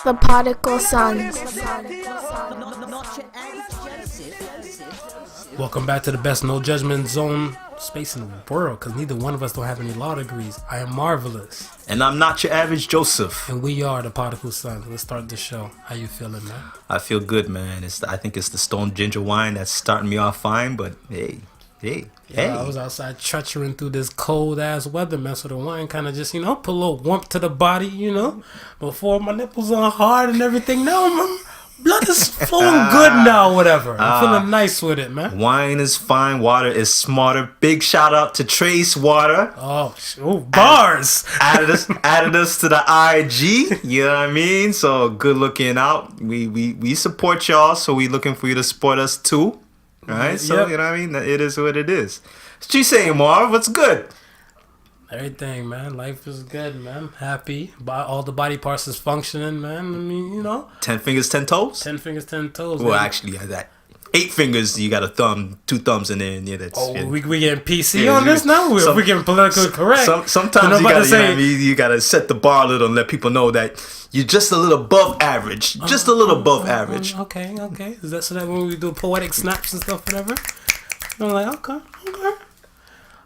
The Podical Sons. Welcome back to the best no judgment zone space in the world, because neither one of us don't have any law degrees. I am Marvelous. And I'm not your average Joseph. And we are the Podical Sons. Let's start the show. How you feeling, man? I feel good, man. I think it's the stone ginger wine that's starting me off fine, but hey. I was outside treachering through this cold ass weather, man. So the wine kind of just, put a little warmth to the body, before my nipples are hard and everything. Now my blood is flowing good now, whatever. I'm feeling nice with it, man. Wine is fine, water is smarter. Big shout out to Trace Water. Oh, bars. Added us to the IG. You know what I mean? So good looking out. We support y'all, so we looking for you to support us too. Right? So, yep. You know what I mean? It is what it is. What you saying, Marv? What's good? Everything, man. Life is good, man. Happy. All the body parts is functioning, man. I mean, 10 fingers, 10 toes? 10 fingers, 10 toes. Well, man. actually, that 8 fingers, you got a thumb, 2 thumbs in there. And yeah, that's we getting PC on this now? We're getting politically correct. Sometimes you gotta set the bar a little and let people know that you're just a little above average. Just a little above average. Okay. Is that so that when we do poetic snaps and stuff, whatever? I'm like, okay.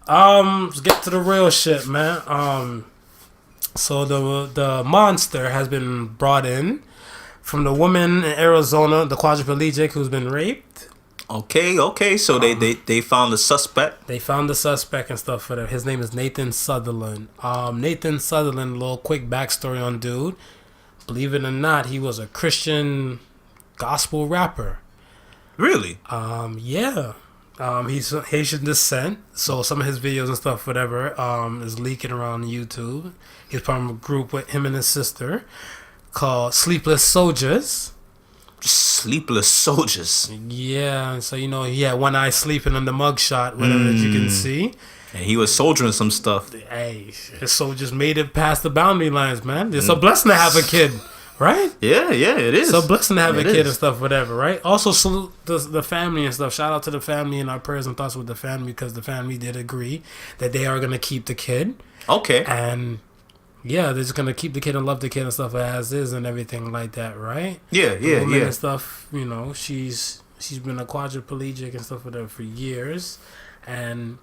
Let's get to the real shit, man. So the monster has been brought in from the woman in Arizona, the quadriplegic who's been raped. Okay. So they found the suspect. They found the suspect and stuff for that. His name is Nathan Sutherland. Nathan Sutherland, a little quick backstory on dude. Believe it or not, he was a Christian gospel rapper. Really? Yeah. He's Haitian descent, so some of his videos and stuff, whatever, is leaking around YouTube. He's part of a group with him and his sister called Sleepless Soldiers. Sleepless Soldiers. Yeah, so he had one eye sleeping on the mugshot, whatever that you can see. And he was soldiering some stuff. Hey, his soldiers made it past the boundary lines, man. It's a blessing to have a kid, right? Yeah, it is. It's a blessing to have a kid and stuff, whatever, right? Also, salute the family and stuff. Shout out to the family and our prayers and thoughts with the family, because the family did agree that they are going to keep the kid. Okay. And yeah, they're just going to keep the kid and love the kid and stuff as is and everything like that, right? Yeah. And stuff, she's been a quadriplegic and stuff with her for years. And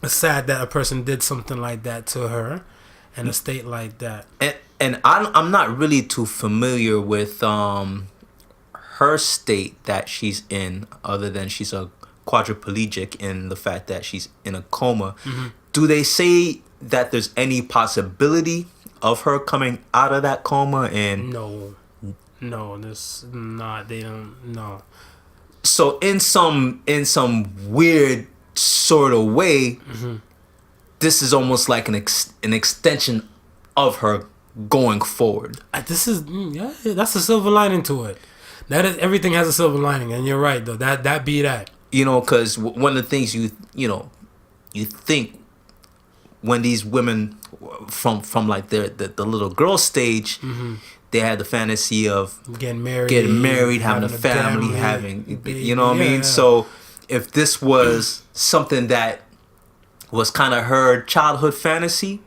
it's sad that a person did something like that to her in a state like that. And I'm not really too familiar with her state that she's in, other than she's a quadriplegic and the fact that she's in a coma. Mm-hmm. Do they say that there's any possibility of her coming out of that coma? And no, there's not. They don't. No. So in some weird sort of way, mm-hmm. This is almost like an extension of her going forward. That's a silver lining to it. That is, everything has a silver lining, and you're right though. That be that. Because one of the things you think when these women from like the little girl stage, mm-hmm. they had the fantasy of getting married, having a family, having you know what I mean. So if this was something that was kind of her childhood fantasy,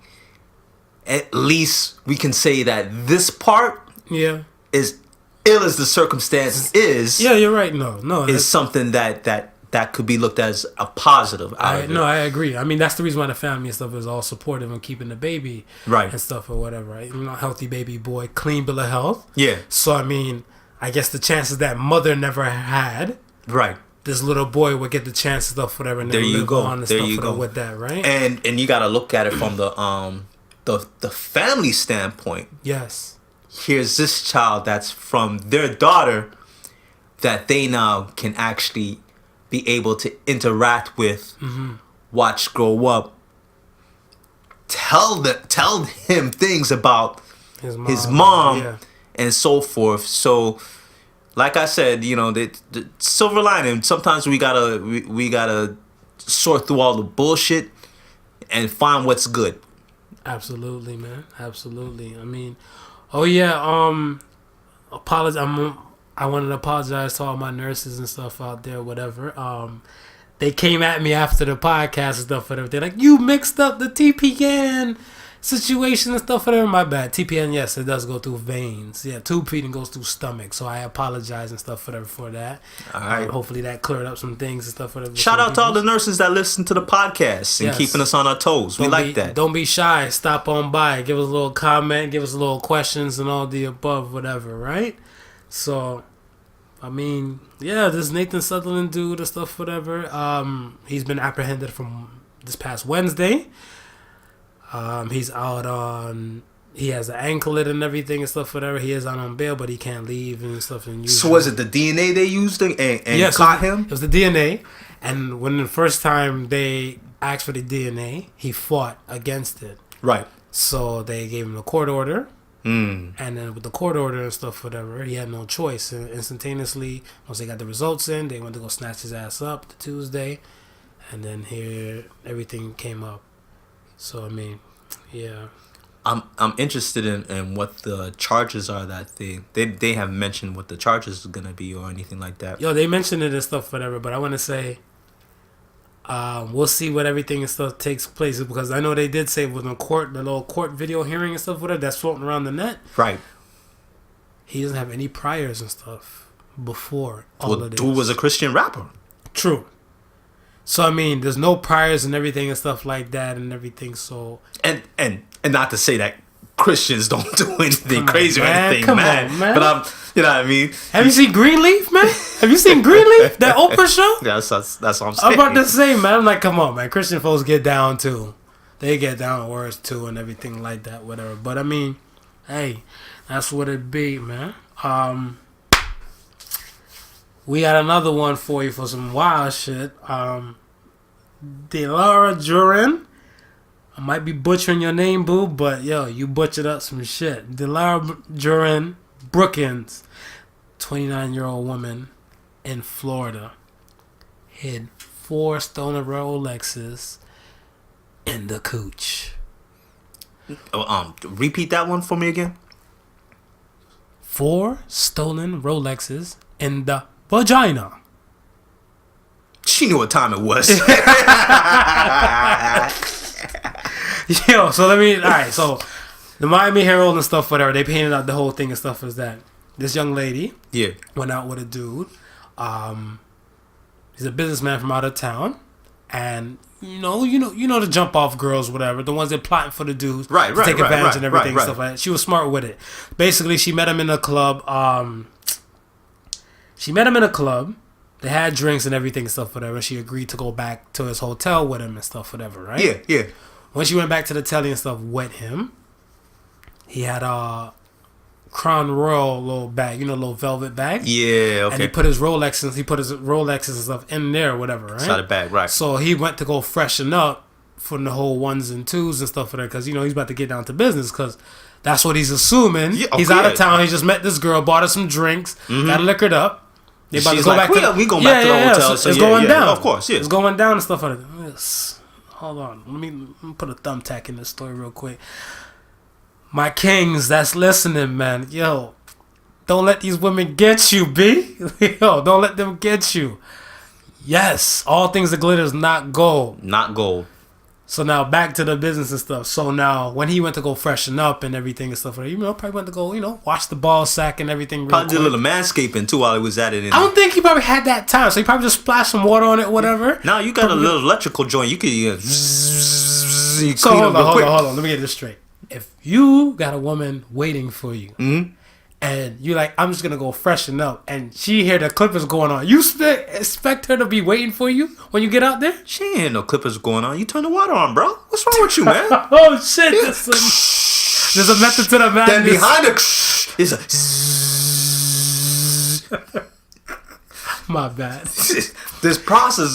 at least we can say that this part is ill as the circumstance is. Yeah, you're right. No, is something that could be looked at as a positive. I agree. I mean, that's the reason why the family and stuff is all supportive and keeping the baby right and stuff or whatever. Right, healthy baby boy, clean bill of health. Yeah. So I mean, I guess the chances that mother never had. Right. This little boy would get the chance and stuff, whatever, and then live on and stuff with that, right? And you got to look at it from the family standpoint. Yes. Here's this child that's from their daughter that they now can actually be able to interact with, mm-hmm. watch grow up, tell him things about his mom and so forth. So, like I said, the silver lining. Sometimes we gotta sort through all the bullshit and find what's good. Absolutely, man. Absolutely. I mean, apologize. I wanted to apologize to all my nurses and stuff out there, whatever. They came at me after the podcast and stuff, whatever. They're like, "You mixed up the TPN situation and stuff, whatever. My bad. TPN, yes, it does go through veins. Yeah, tube feeding goes through stomach. So I apologize and stuff, whatever, for that. All right. Hopefully that cleared up some things and stuff, whatever. Shout out to all the nurses that listen to the podcast and keeping us on our toes. We like that. Don't be shy. Stop on by. Give us a little comment. Give us a little questions and all the above, whatever, right? So, I mean, yeah, this Nathan Sutherland dude and stuff, whatever. He's been apprehended from this past Wednesday. He's out on. He has an anklet and everything and stuff, whatever. He is out on bail, but he can't leave and stuff. And so was it the DNA they used and caught him? It was the DNA. And when the first time they asked for the DNA, he fought against it. Right. So they gave him a court order. And then with the court order and stuff, whatever, he had no choice. And instantaneously, once they got the results in, they went to go snatch his ass up the Tuesday. And then here, everything came up. So, I mean, yeah. I'm interested in what the charges are that they haven't mentioned what the charges are going to be or anything like that. Yo, they mentioned it and stuff, whatever, but I want to say we'll see what everything and stuff takes place, because I know they did say with the little court video hearing and stuff, whatever, that's floating around the net. Right. He doesn't have any priors and stuff before all of this. Dude was a Christian rapper. True. So, I mean, there's no priors and everything and stuff like that and everything, so... And not to say that Christians don't do anything crazy or anything, Come man. on, man. But you know what I mean? Have you seen Greenleaf, man? Have you seen Greenleaf? That Oprah show? Yeah, that's what I'm saying. I'm about to say, man. I'm like, come on, man. Christian folks get down, too. They get down worse, too, and everything like that, whatever. But, I mean, hey, that's what it be, man. We got another one for you for some wild shit. Delara Duran. I might be butchering your name, boo, but yo, you butchered up some shit. Delara Duran Brookins, 29-year-old woman in Florida, hid 4 stolen Rolexes in the cooch. Repeat that one for me again. 4 stolen Rolexes in the vagina. She knew what time it was. Yo, so alright, so the Miami Herald and stuff, whatever, they painted out the whole thing and stuff as that this young lady went out with a dude. He's a businessman from out of town, and you know the jump off girls, whatever, the ones that plotting for the dudes, right, to take advantage and everything and right. stuff like that. She was smart with it. Basically, she met him in a club. They had drinks and everything and stuff, whatever. She agreed to go back to his hotel with him and stuff, whatever, right? Yeah. When she went back to the telly and stuff with him, he had a Crown Royal little bag, little velvet bag. Yeah, okay. And he put his Rolexes and stuff in there or whatever, right? Inside the bag, right. So he went to go freshen up from the whole 1s and 2s and stuff for that, because, he's about to get down to business, because that's what he's assuming. Yeah, okay. He's out of town. He just met this girl, bought her some drinks, got liquored up. They about She's to go like, back we going back to the hotel. So it's going down. Of course, yeah. It's going down and stuff like that. Yes. Hold on. Let me put a thumbtack in this story real quick. My kings that's listening, man. Yo, don't let these women get you, B. Yo, don't let them get you. Yes, all things that glitter is not gold. Not gold. So now back to the business and stuff. So now when he went to go freshen up and everything and stuff, probably went to go, wash the ball sack and everything real probably quick. did a little manscaping too while he was at it. I don't think he probably had that time. So he probably just splashed some water on it, whatever. Now you got a little electrical joint. You could So hold on. Let me get this straight. If you got a woman waiting for you, and you're like, I'm just going to go freshen up, and she hear the clippers going on, you expect her to be waiting for you when you get out there? She ain't hear no clippers going on. You turn the water on, bro. What's wrong with you, man? Oh, shit. There's a method to the madness. Then behind it is a... My bad. There's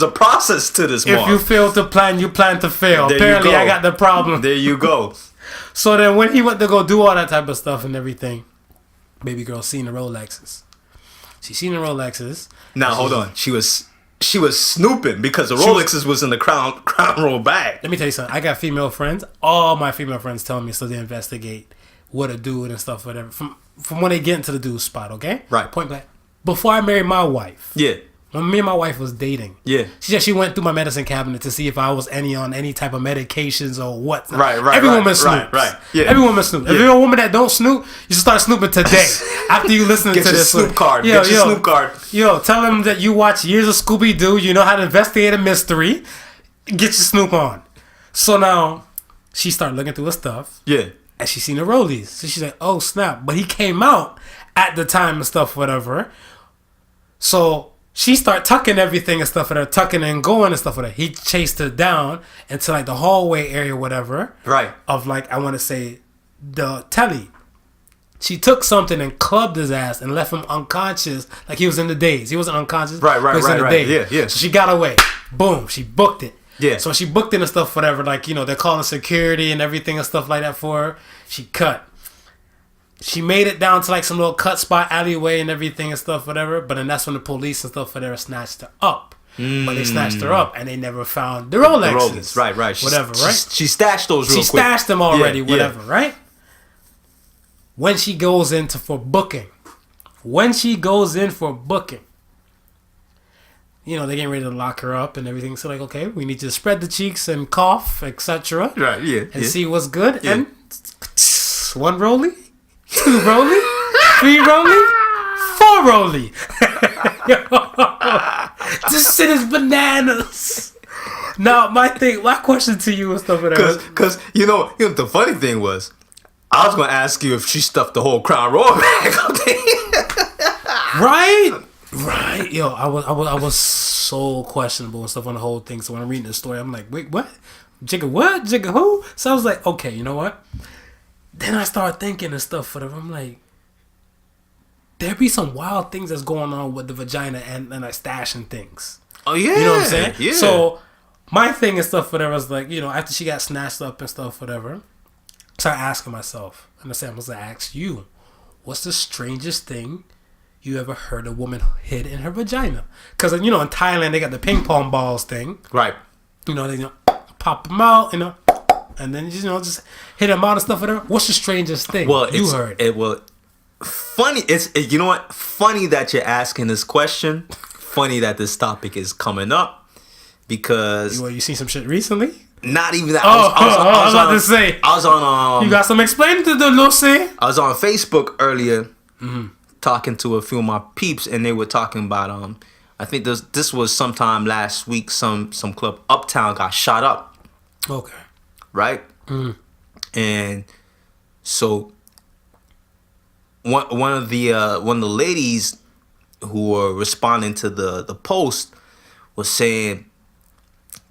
a process to this, If you fail to plan, you plan to fail. There Apparently, I got the problem. There you go. So then when he went to go do all that type of stuff and everything, baby girl seen the Rolexes. She seen the Rolexes. Now, hold on. She was snooping because the Rolexes was in the crown roll bag. Let me tell you something. I got female friends. All my female friends tell me so they investigate what a dude and stuff, whatever. From when they get into the dude spot, okay? Right. Point blank. Before I married my wife. Yeah. when me and my wife was dating. Yeah. She went through my medicine cabinet to see if I was on any type of medications or what. Right. Every woman snoops. Right. Yeah. Every woman snoops. If you're a woman that don't snoop, you should start snooping today. After you listen to this. Snoop card. Get your Snoop card. Yo, tell them that you watch years of Scooby-Doo. You know how to investigate a mystery. Get your Snoop on. So now, she started looking through her stuff. Yeah. And she seen the rollies. So she's like, oh, snap. But he came out at the time and stuff, whatever. So she started tucking everything and stuff, whatever, tucking and going and stuff, whatever. He chased her down into like the hallway area, whatever. Right. Of like, I want to say, the telly. She took something and clubbed his ass and left him unconscious, like he was in the daze. He wasn't unconscious. Right. He was in the daze. Yeah. So she got away. Boom. She booked it. Yeah. So she booked it and stuff, whatever. Like, you know, they're calling security and everything and stuff like that for her. She cut. She made it down to like some little cut spot alleyway and everything and stuff, whatever. But then that's when the police and stuff, whatever, snatched her up. But they snatched her up and they never found the Rolexes. Right. Whatever, right? She stashed those real quick. She stashed them already, Yeah, whatever, right? When she goes in for booking, you know, they're getting ready to lock her up and everything. So like, okay, we need you to spread the cheeks and cough, etc. Right, yeah. And see what's good. Yeah. And 1 rollie, 2 rollie, 3 rollie, 4 rollie. This shit is bananas. Now, my question to you is stuff whatever. Because you know the funny thing was, I was gonna ask you if she stuffed the whole Crown Royal bag up there. Right. Yo, I was so questionable and stuff on the whole thing. So when I'm reading the story, I'm like, wait, what? Jigga what? Jigga who? So I was like, okay, you know what? Then I started thinking and stuff whatever. I'm like, there be some wild things that's going on with the vagina and like stashing things. Oh yeah. You know what I'm saying? Yeah. So my thing and stuff whatever was like, you know, after she got snatched up and stuff whatever, I started asking myself, and I said, I'm gonna ask you, what's the strangest thing you ever heard a woman hid in her vagina? Because, you know, in Thailand, they got the ping pong balls thing. Right. You know, they pop them out, you know, and then, you know, just hit them out and stuff. Whatever. What's the strangest thing you heard? Funny. You know what? Funny that you're asking this question. Funny that this topic is coming up. Because... You seen some shit recently? Not even that. I was about to say. I was on... you got some explaining to do, Lucy? I was on Facebook earlier. Talking to a few of my peeps, and they were talking about I think this was sometime last week. Some club uptown got shot up. Okay. Right. And so one of the ladies who were responding to the post was saying,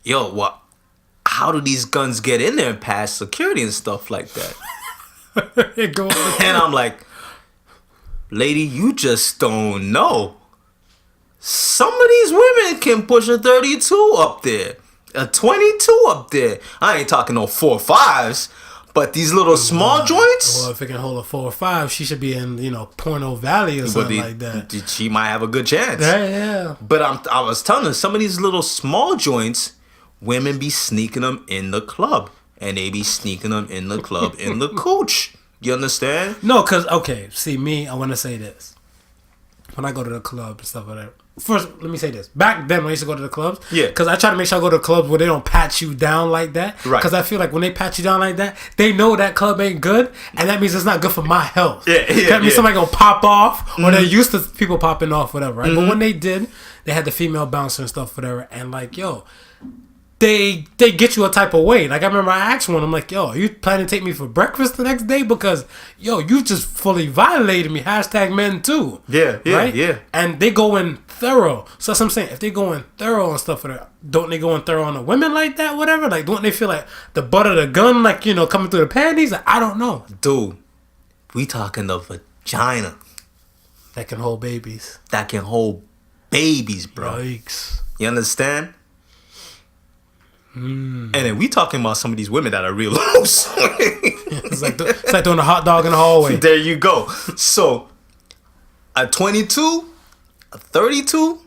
"Yo, what? How do these guns get in there and pass security and stuff like that?" And I'm like, lady, you just don't know. Some of these women can push a 32 up there, a 22 up there. I ain't talking no 4 5s, but these little small joints. Well, if it can hold a 4 or 5, she should be in, you know, Porno Valley or something like that. She might have a good chance. Yeah. But I was telling her, some of these little small joints, women be sneaking them in the club, and they be sneaking them in the club in the cooch. You understand? No, because, okay, see, me, I want to say this. When I go to the club and stuff like that. First, let me say this. Back then, when I used to go to the clubs, yeah, because I try to make sure I go to clubs where they don't pat you down like that. Right. Because I feel like when they pat you down like that, they know that club ain't good, and that means it's not good for my health. That means somebody gonna pop off, or they're used to people popping off, whatever, right? But when they did, they had the female bouncer and stuff, whatever, and like, yo, they get you a type of way. Like, I remember I asked one, I'm like, yo, are you planning to take me for breakfast the next day? Because, yo, you just fully violated me. #men too. Yeah, right? Yeah. And they go in thorough. So that's what I'm saying. If they go in thorough and stuff, don't they go in thorough on the women like that, whatever? Like, don't they feel like the butt of the gun, like, you know, coming through the panties? Like, I don't know. Dude, we talking the vagina. That can hold babies. That can hold babies, bro. Yikes. You understand? And then we talking about some of these women that are real loose. It's like throwing a hot dog in the hallway. There you go. So, a 22, a 32,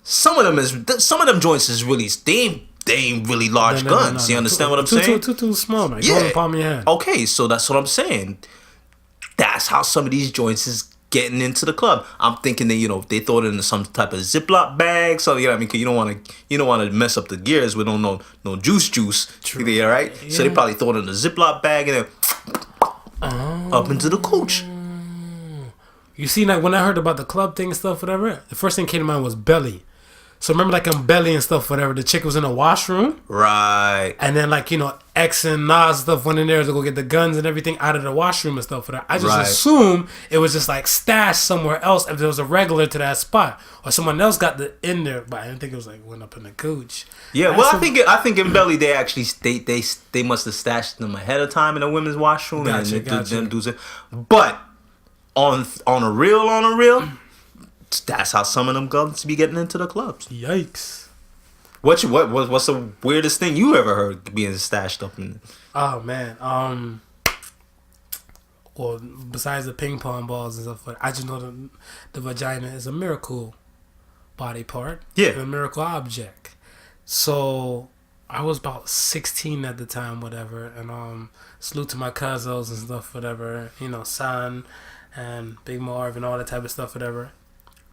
some of them joints is really they ain't really large guns. You understand what I'm saying? Too small, man. Yeah. Go in the palm of your hand. Okay, so that's what I'm saying. That's how some of these joints is getting into the club. I'm thinking that they throw it into some type of Ziploc bag, so you know what I mean. 'Cause you don't want to mess up the gears with no juice. True. Yeah, right. Yeah. So they probably throw it in a Ziploc bag and then up into the coach. You see, like when I heard about the club thing and stuff, whatever, the first thing that came to mind was Belly. So remember, like in Belly and stuff, whatever, the chick was in the washroom, Right? and then like X and Nas stuff went in there to go get the guns and everything out of the washroom and stuff. Whatever. I just assume it was just like stashed somewhere else if there was a regular to that spot, or someone else got the in there, but I didn't think it was like went up in the cooch. Yeah, well, I think in Belly they actually they must have stashed them ahead of time in the women's washroom Gotcha. them do it. But on a real. That's how some of them guns be getting into the clubs. Yikes! What's the weirdest thing you ever heard being stashed up in? Oh man, well, besides the ping pong balls and stuff, I just know the vagina is a miracle body part. Yeah, a miracle object. So I was about 16 at the time, whatever, and salute to my cousins and stuff, whatever. Son and Big Marv and all that type of stuff, whatever.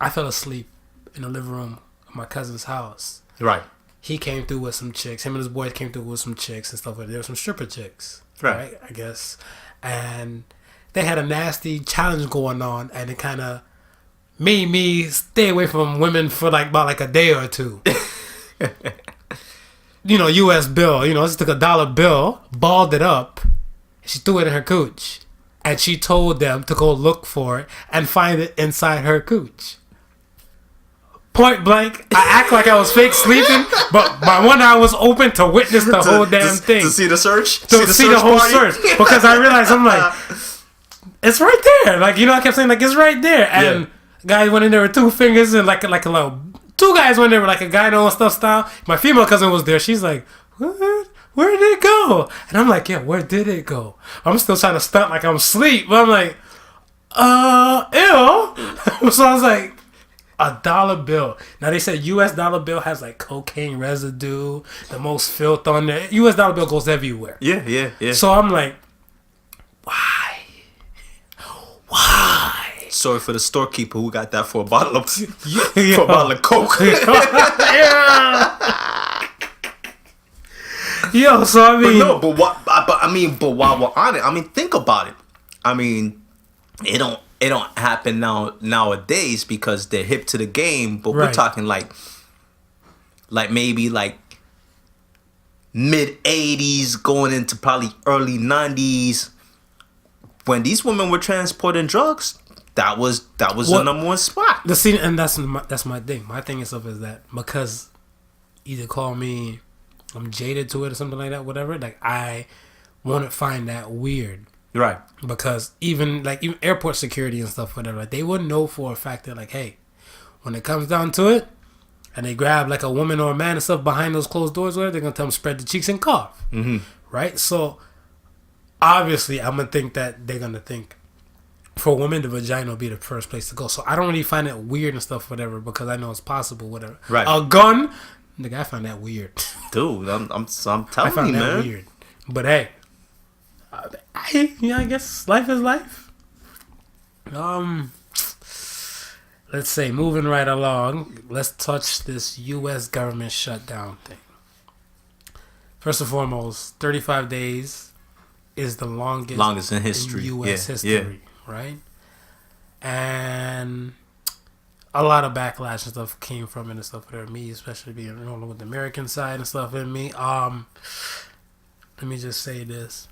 I fell asleep in the living room of my cousin's house. Right. He came through with some chicks. Him and his boys came through with some chicks and stuff like that. There were some stripper chicks. Right. I guess. And they had a nasty challenge going on, and it kind of made me stay away from women for about a day or two. U.S. bill. Just took $1 bill, balled it up, and she threw it in her cooch. And she told them to go look for it and find it inside her cooch. Point blank, I act like I was fake sleeping, but my one eye was open to witness the whole damn thing. To see the search? To see the whole search. Because I realized, I'm like, it's right there. I kept saying, it's right there. And guy went in there with 2 fingers and like a little... 2 guys went in there with a guy knowing stuff style. My female cousin was there. She's like, what? Where did it go? And I'm like, yeah, where did it go? I'm still trying to stunt like I'm asleep. But I'm like, ew. So I was like, $1 bill. Now they said US dollar bill has cocaine residue, the most filth on there. US dollar bill goes everywhere. Yeah. So I'm like, why? Sorry for the storekeeper who got that for a bottle of for a bottle of Coke. Yeah. Yo, so I mean, but while we're on it, think about it. It don't happen nowadays because they're hip to the game. But we're talking maybe mid 80s going into probably early 90s when these women were transporting drugs. That was the number one spot. The scene, and that's my thing. My thing is that because either call me I'm jaded to it or something like that, whatever. I wouldn't find that weird, right? Because even airport security and stuff, whatever, they wouldn't know for a fact that hey, when it comes down to it, and they grab a woman or a man and stuff behind those closed doors, whatever, they're gonna tell them spread the cheeks and cough, right? So obviously, I'm gonna think that they're gonna think for a woman, the vagina will be the first place to go. So I don't really find it weird and stuff, whatever, because I know it's possible, whatever. Right? A gun. Nigga, I find that weird. Dude, I'm telling I find you, that man. weird. But hey, I guess life is life. Let's say, moving right along, let's touch this U.S. government shutdown thing. First and foremost, 35 days is the longest in history. In U.S. history, right? And a lot of backlash and stuff came from it and stuff for me, especially being with the American side and stuff in me. Let me just say this.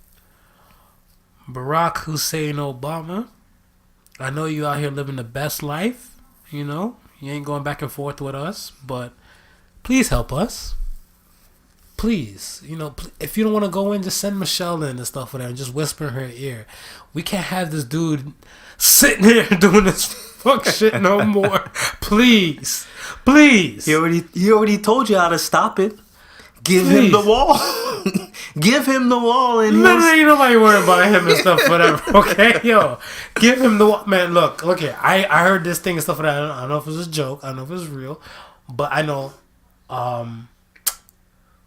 Barack Hussein Obama, I know you out here living the best life, you ain't going back and forth with us, but please help us. Please, if you don't want to go in, just send Michelle in and stuff for that and just whisper in her ear. We can't have this dude sitting here doing this fuck shit no more. Please. He already told you how to stop it. Give him the wall. Give him the wall. And literally, ain't nobody worried about him and stuff, whatever. Okay, yo, give him the wall. Man, look here. I heard this thing and stuff like that. I don't know if it was a joke. I don't know if it was real, but I know.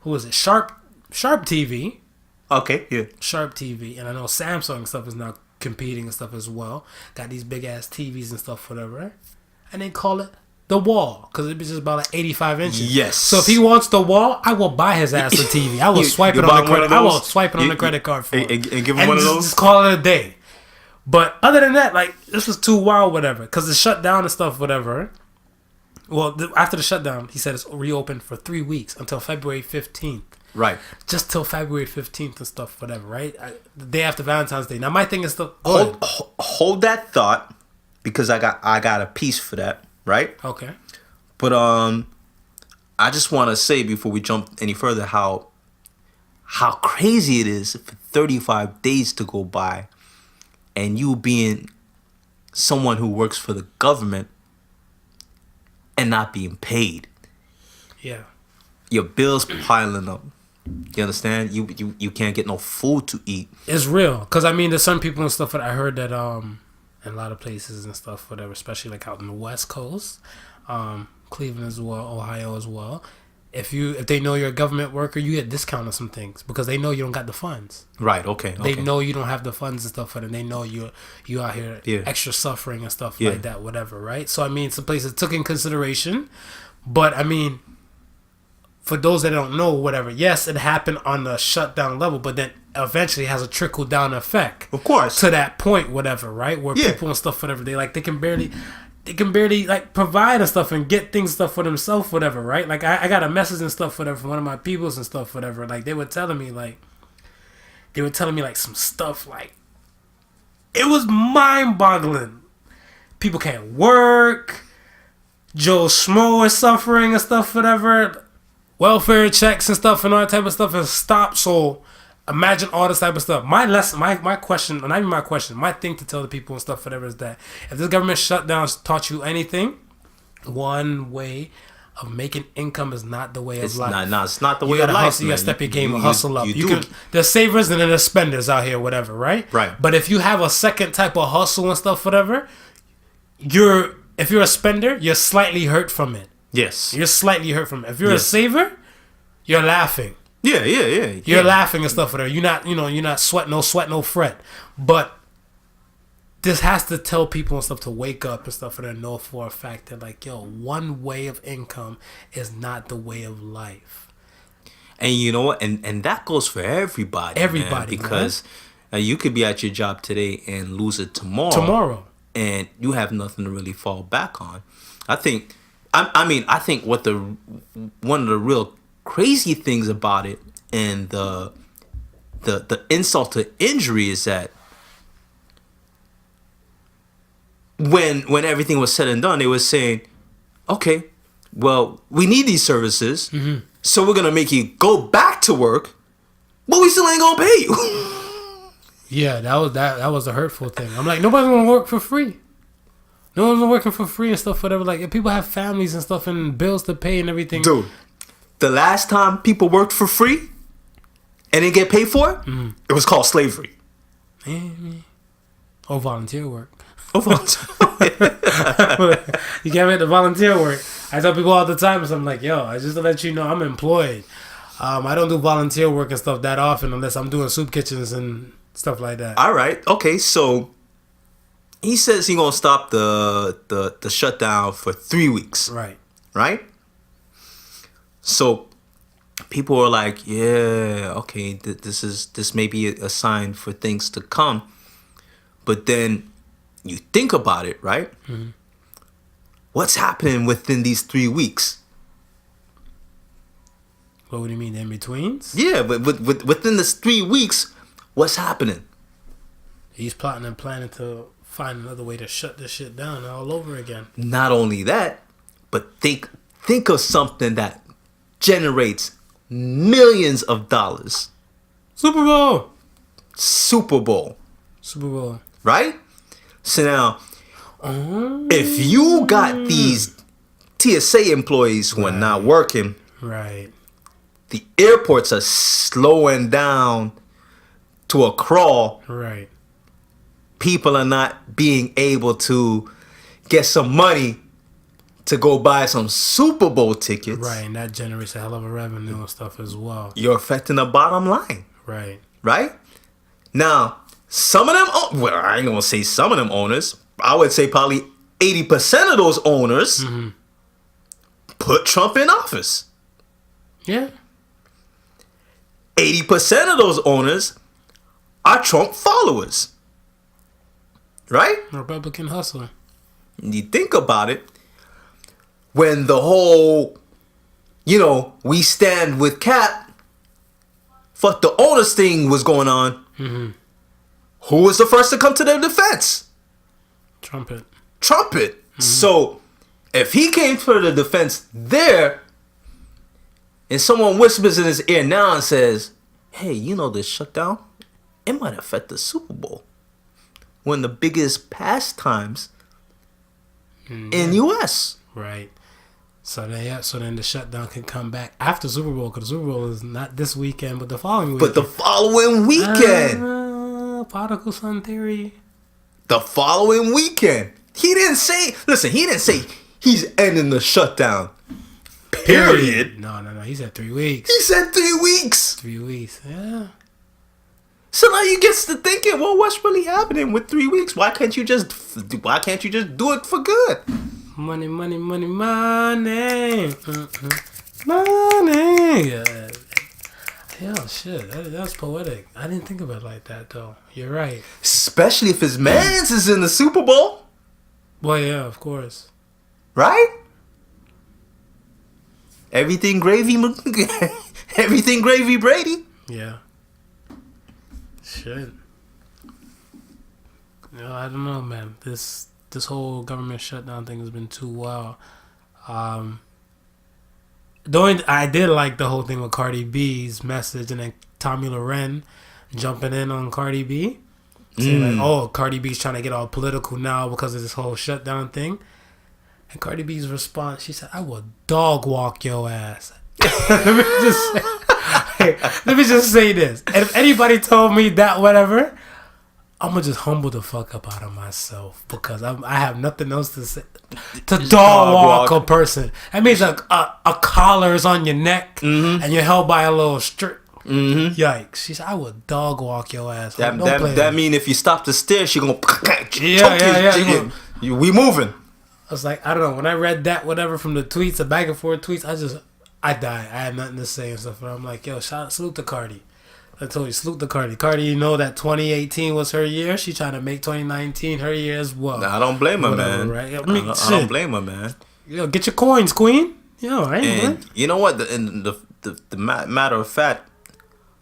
Who is it? Sharp TV. Okay, yeah. Sharp TV, and I know Samsung and stuff is now competing and stuff as well. Got these big ass TVs and stuff, whatever. And they call it the Wall because it's just about like 85 inches. Yes. So if he wants the Wall, I will buy his ass a TV. I will swipe it on the credit. I will swipe it on the credit card for it. And give him one of those. Just call it a day. But other than that, like this was too wild, whatever. Because the shutdown and stuff, whatever. Well, after the shutdown, he said it's reopened for 3 weeks until February 15th. Right. Just till February 15th and stuff, whatever, right? The day after Valentine's Day. Now, my thing is still... Hold that thought, because I got a piece for that, right? Okay. But I just want to say, before we jump any further, how crazy it is for 35 days to go by and you being someone who works for the government and not being paid. Yeah. Your bills piling up. You understand? You can't get no food to eat. It's real. Because, I mean, there's some people and stuff that I heard that in a lot of places and stuff, whatever, especially like out in the West Coast, Cleveland as well, Ohio as well. If they know you're a government worker, you get discount on some things because they know you don't got the funds. Right, okay. They know you don't have the funds and stuff for them. They know you out here extra suffering and stuff like that, whatever, right? So, I mean, some places took in consideration. But, I mean, for those that don't know, whatever, yes, it happened on the shutdown level, but then eventually has a trickle-down effect. Of course. To that point, whatever, right? Where people and stuff, whatever, they can barely like provide and stuff and get things stuff for themselves, whatever, right? Like I got a message and stuff, whatever, from one of my peoples and stuff, whatever. Like they were telling me like some stuff like it was mind-boggling. People can't work. Joe Schmo is suffering and stuff, whatever. Welfare checks and stuff and all that type of stuff has stopped. So imagine all this type of stuff. My lesson, my question, not even my question, my thing to tell the people and stuff, whatever, is that if this government shutdown taught you anything, one way of making income is not the way of life. No, it's not the way of life. Hustle, you gotta step your game and hustle up. There's savers and then there's spenders out here, whatever, right? Right. But if you have a second type of hustle and stuff, whatever, if you're a spender, you're slightly hurt from it. Yes. You're slightly hurt from it. If you're a saver, you're laughing. Yeah. You're laughing and stuff with her. You're not sweat, no fret. But this has to tell people and stuff to wake up and stuff for them, know for a fact that like, yo, one way of income is not the way of life. And you know what? And that goes for everybody. Everybody, man, because you could be at your job today and lose it tomorrow. And you have nothing to really fall back on. I think what one of the real crazy things about it and the insult to injury is that when everything was said and done, they were saying, okay, well, we need these services, so we're gonna make you go back to work, but we still ain't gonna pay you. Yeah, that was a hurtful thing. I'm like, nobody's gonna work for free. No one's working for free and stuff, whatever. Like, if people have families and stuff and bills to pay and everything. Dude, the last time people worked for free and didn't get paid for it, it was called slavery. Or volunteer work. Or volunteer. You can't make the volunteer work. I tell people all the time, so I'm like, yo, just to let you know, I'm employed. I don't do volunteer work and stuff that often unless I'm doing soup kitchens and stuff like that. All right. Okay, so he says he's going to stop the shutdown for 3 weeks. Right. Right? So people are like, yeah, okay, this may be a sign for things to come. But then you think about it, right? Mm-hmm. What's happening within these 3 weeks? What do you mean, in betweens? Yeah, but within this 3 weeks, what's happening? He's plotting and planning to find another way to shut this shit down all over again. Not only that, but think of something that generates millions of dollars. Super Bowl. Right? So now, if you got these TSA employees who are not working, right, the airports are slowing down to a crawl. Right. People are not being able to get some money to go buy some Super Bowl tickets. Right, and that generates a hell of a revenue and stuff as well. You're affecting the bottom line. Right. Right? Now, some of them, well, I ain't gonna say some of them owners. I would say probably 80% of those owners put Trump in office. Yeah. 80% of those owners are Trump followers. Right? Republican hustle. You think about it, when the whole, we stand with Cap, fuck the owners thing was going on, who was the first to come to their defense? Trumpet. So, if he came for the defense there, and someone whispers in his ear now and says, hey, this shutdown, it might affect the Super Bowl. One of the biggest pastimes in U.S. Right. So then the shutdown can come back after Super Bowl, because the Super Bowl is not this weekend, but the following weekend. But the following weekend. Prodigal son theory. The following weekend. He didn't say he's ending the shutdown. Period. No. He said 3 weeks. He said 3 weeks. 3 weeks. Yeah. So now you get to thinking, well, what's really happening with 3 weeks? Why can't you just do it for good? Money. Money. Yeah, shit. That's poetic. I didn't think of it like that, though. You're right. Especially if his mans is in the Super Bowl. Well, yeah, of course. Right? Everything gravy Brady. Yeah. Shit. I don't know, man. This whole government shutdown thing has been too wild. I did like the whole thing with Cardi B's message, and then Tommy Loren jumping in on Cardi B, saying like, Cardi B's trying to get all political now because of this whole shutdown thing. And Cardi B's response, she said, "I will dog walk your ass." Let me just say this. And if anybody told me that, whatever, I'm going to just humble the fuck up out of myself, because I have nothing else to say. To dog walk a person. That means a collar is on your neck and you're held by a little string. Yikes. She said, "I will dog walk your ass." That mean if you stop the stairs, you're going to Yeah. We moving. I was like, I don't know. When I read that, whatever, from the tweets, the back and forth tweets, I died. I had nothing to say and stuff. But I'm like, yo, salute to Cardi. I told you, salute to Cardi. Cardi, that 2018 was her year. She trying to make 2019 her year as well. Nah, I don't blame her, man. Right? I don't blame her, man. Yo, get your coins, queen. Yo, I ain't and you know what? The matter of fact,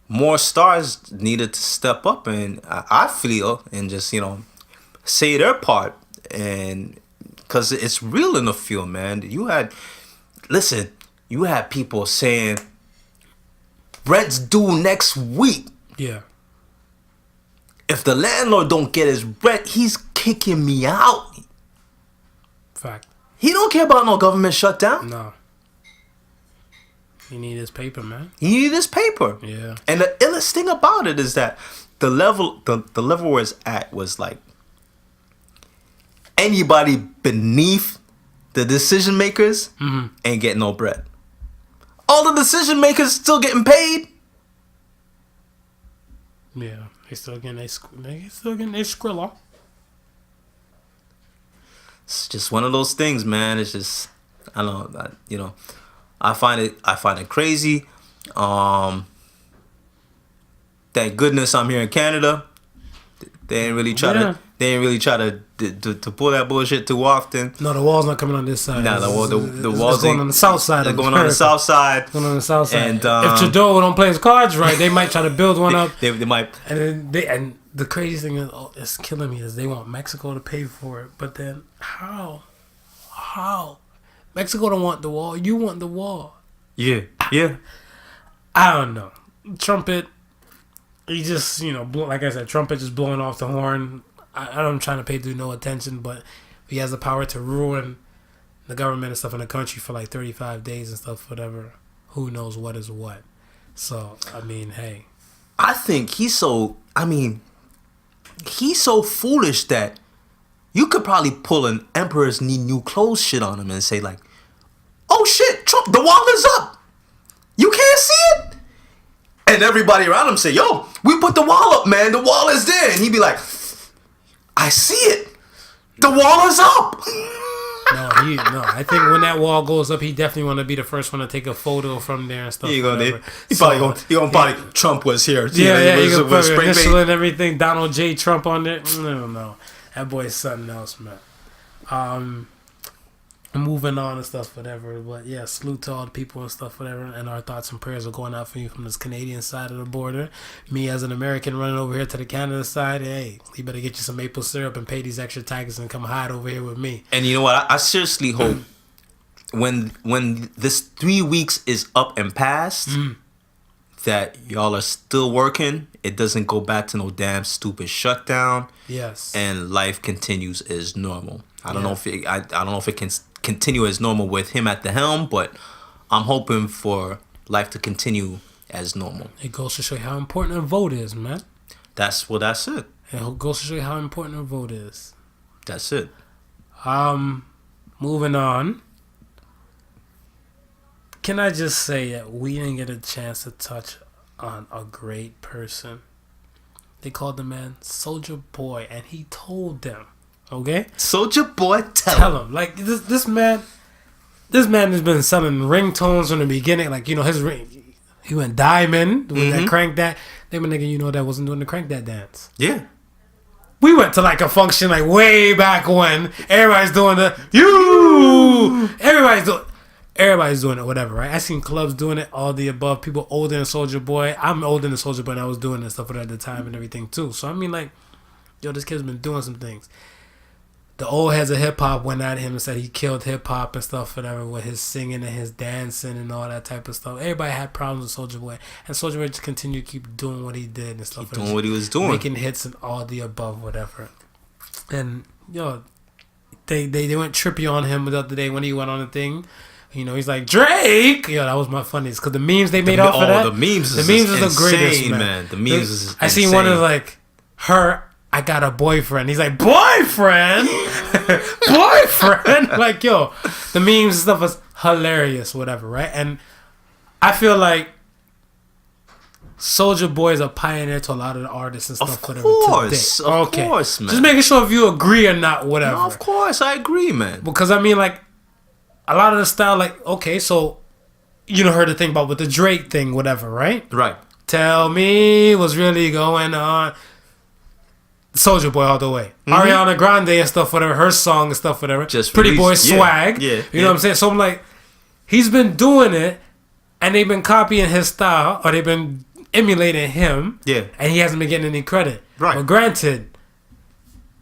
more stars needed to step up, and I feel, and just say their part, and because it's real in the field, man. You had people saying, rent's due next week. Yeah. If the landlord don't get his rent, he's kicking me out. Fact. He don't care about no government shutdown. No. He need his paper, man. He need his paper. Yeah. And the illest thing about it is that the level where it's at was like, anybody beneath the decision makers ain't getting no bread. All the decision makers still getting paid. Yeah, they still getting their skrilla. It's just one of those things, man. It's just, I don't know, I find it crazy. Thank goodness I'm here in Canada. They ain't really try to pull that bullshit too often. No, the wall's not coming on this side. Nah, the wall's going on the south side. They're going on the south side. Going on the south side. And if Trudeau don't play his cards right, they might try to build one up. They might. And the crazy thing is, it's killing me, is they want Mexico to pay for it. But then how? Mexico don't want the wall. You want the wall. Yeah. I don't know. Trumpet. He just, like I said, Trumpet just blowing off the horn. I'm trying to pay no attention, but he has the power to ruin the government and stuff in the country for like 35 days and stuff, whatever. Who knows what is what. So, I mean, hey. I think he's so foolish that you could probably pull an Emperor's Need New Clothes shit on him and say like, oh shit, Trump, the wall is up. You can't see it? And everybody around him say, yo, we put the wall up, man. The wall is there. And he'd be like, I see it. The wall is up. No, I think when that wall goes up, he definitely want to be the first one to take a photo from there and stuff. He probably Trump was here. Yeah, he gonna put initial and everything. Donald J. Trump on there. No, that boy's something else, man. Moving on and stuff, whatever. But yeah, salute to all the people and stuff, whatever. And our thoughts and prayers are going out for you from this Canadian side of the border. Me as an American running over here to the Canada side, hey, you better get you some maple syrup and pay these extra taxes and come hide over here with me. And you know what? I seriously hope when this 3 weeks is up and past, that y'all are still working. It doesn't go back to no damn stupid shutdown. Yes. And life continues as normal. I don't know if it can continue as normal with him at the helm, but I'm hoping for life to continue as normal. It goes to show you how important a vote is, man. That's it. It goes to show you how important a vote is. That's it. Moving on. Can I just say that we didn't get a chance to touch on a great person? They called the man Soulja Boy, and he told them, okay? Soulja Boy, tell him. Like, this man has been selling ringtones from the beginning. Like, his ring, he went diamond with that crank that. They were nigga, that wasn't doing the crank that dance. Yeah. We went to like a function like way back when everybody's doing everybody's doing it, whatever, right? I seen clubs doing it, all the above. People older than Soulja Boy. I'm older than Soulja Boy, and I was doing this stuff at the time and everything too. So I mean, like, this kid's been doing some things. The old heads of hip hop went at him and said he killed hip hop and stuff, whatever, with his singing and his dancing and all that type of stuff. Everybody had problems with Soulja Boy, and Soulja Boy just continued to keep doing what he did and stuff. Doing what he was doing, making hits and all the above, whatever. And they went trippy on him the other day when he went on the thing. He's like, Drake! That was my funniest. Because the memes they made off of that. The memes is the greatest, man. The memes is I seen one of like, I got a boyfriend. He's like, boyfriend? Boyfriend? Like, the memes and stuff was hilarious, whatever, right? And I feel like Soulja Boy is a pioneer to a lot of the artists and stuff, of course, man. Just making sure if you agree or not, whatever. No, of course, I agree, man. Because, I mean, like, a lot of the style, like, okay, so heard the thing about with the Drake thing, whatever, right? Right. Tell me what's really going on. Soulja Boy all the way. Ariana Grande and stuff, whatever, her song and stuff, whatever. Just Pretty Boy Swag. Yeah. You know what I'm saying? So I'm like, he's been doing it, and they've been copying his style, or they've been emulating him. Yeah. And he hasn't been getting any credit. Right. But granted,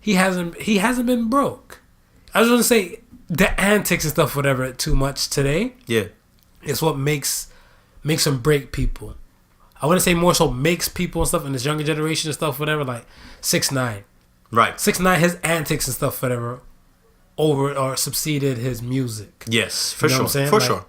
he hasn't been broke. I was gonna say the antics and stuff, whatever, too much today. Yeah. It's what makes him break people. I want to say more so makes people and stuff in this younger generation and stuff, whatever, like 6ix9ine. Right. 6ix9ine, his antics and stuff, whatever, over or succeeded his music. Yes, for sure. What I'm saying? For sure.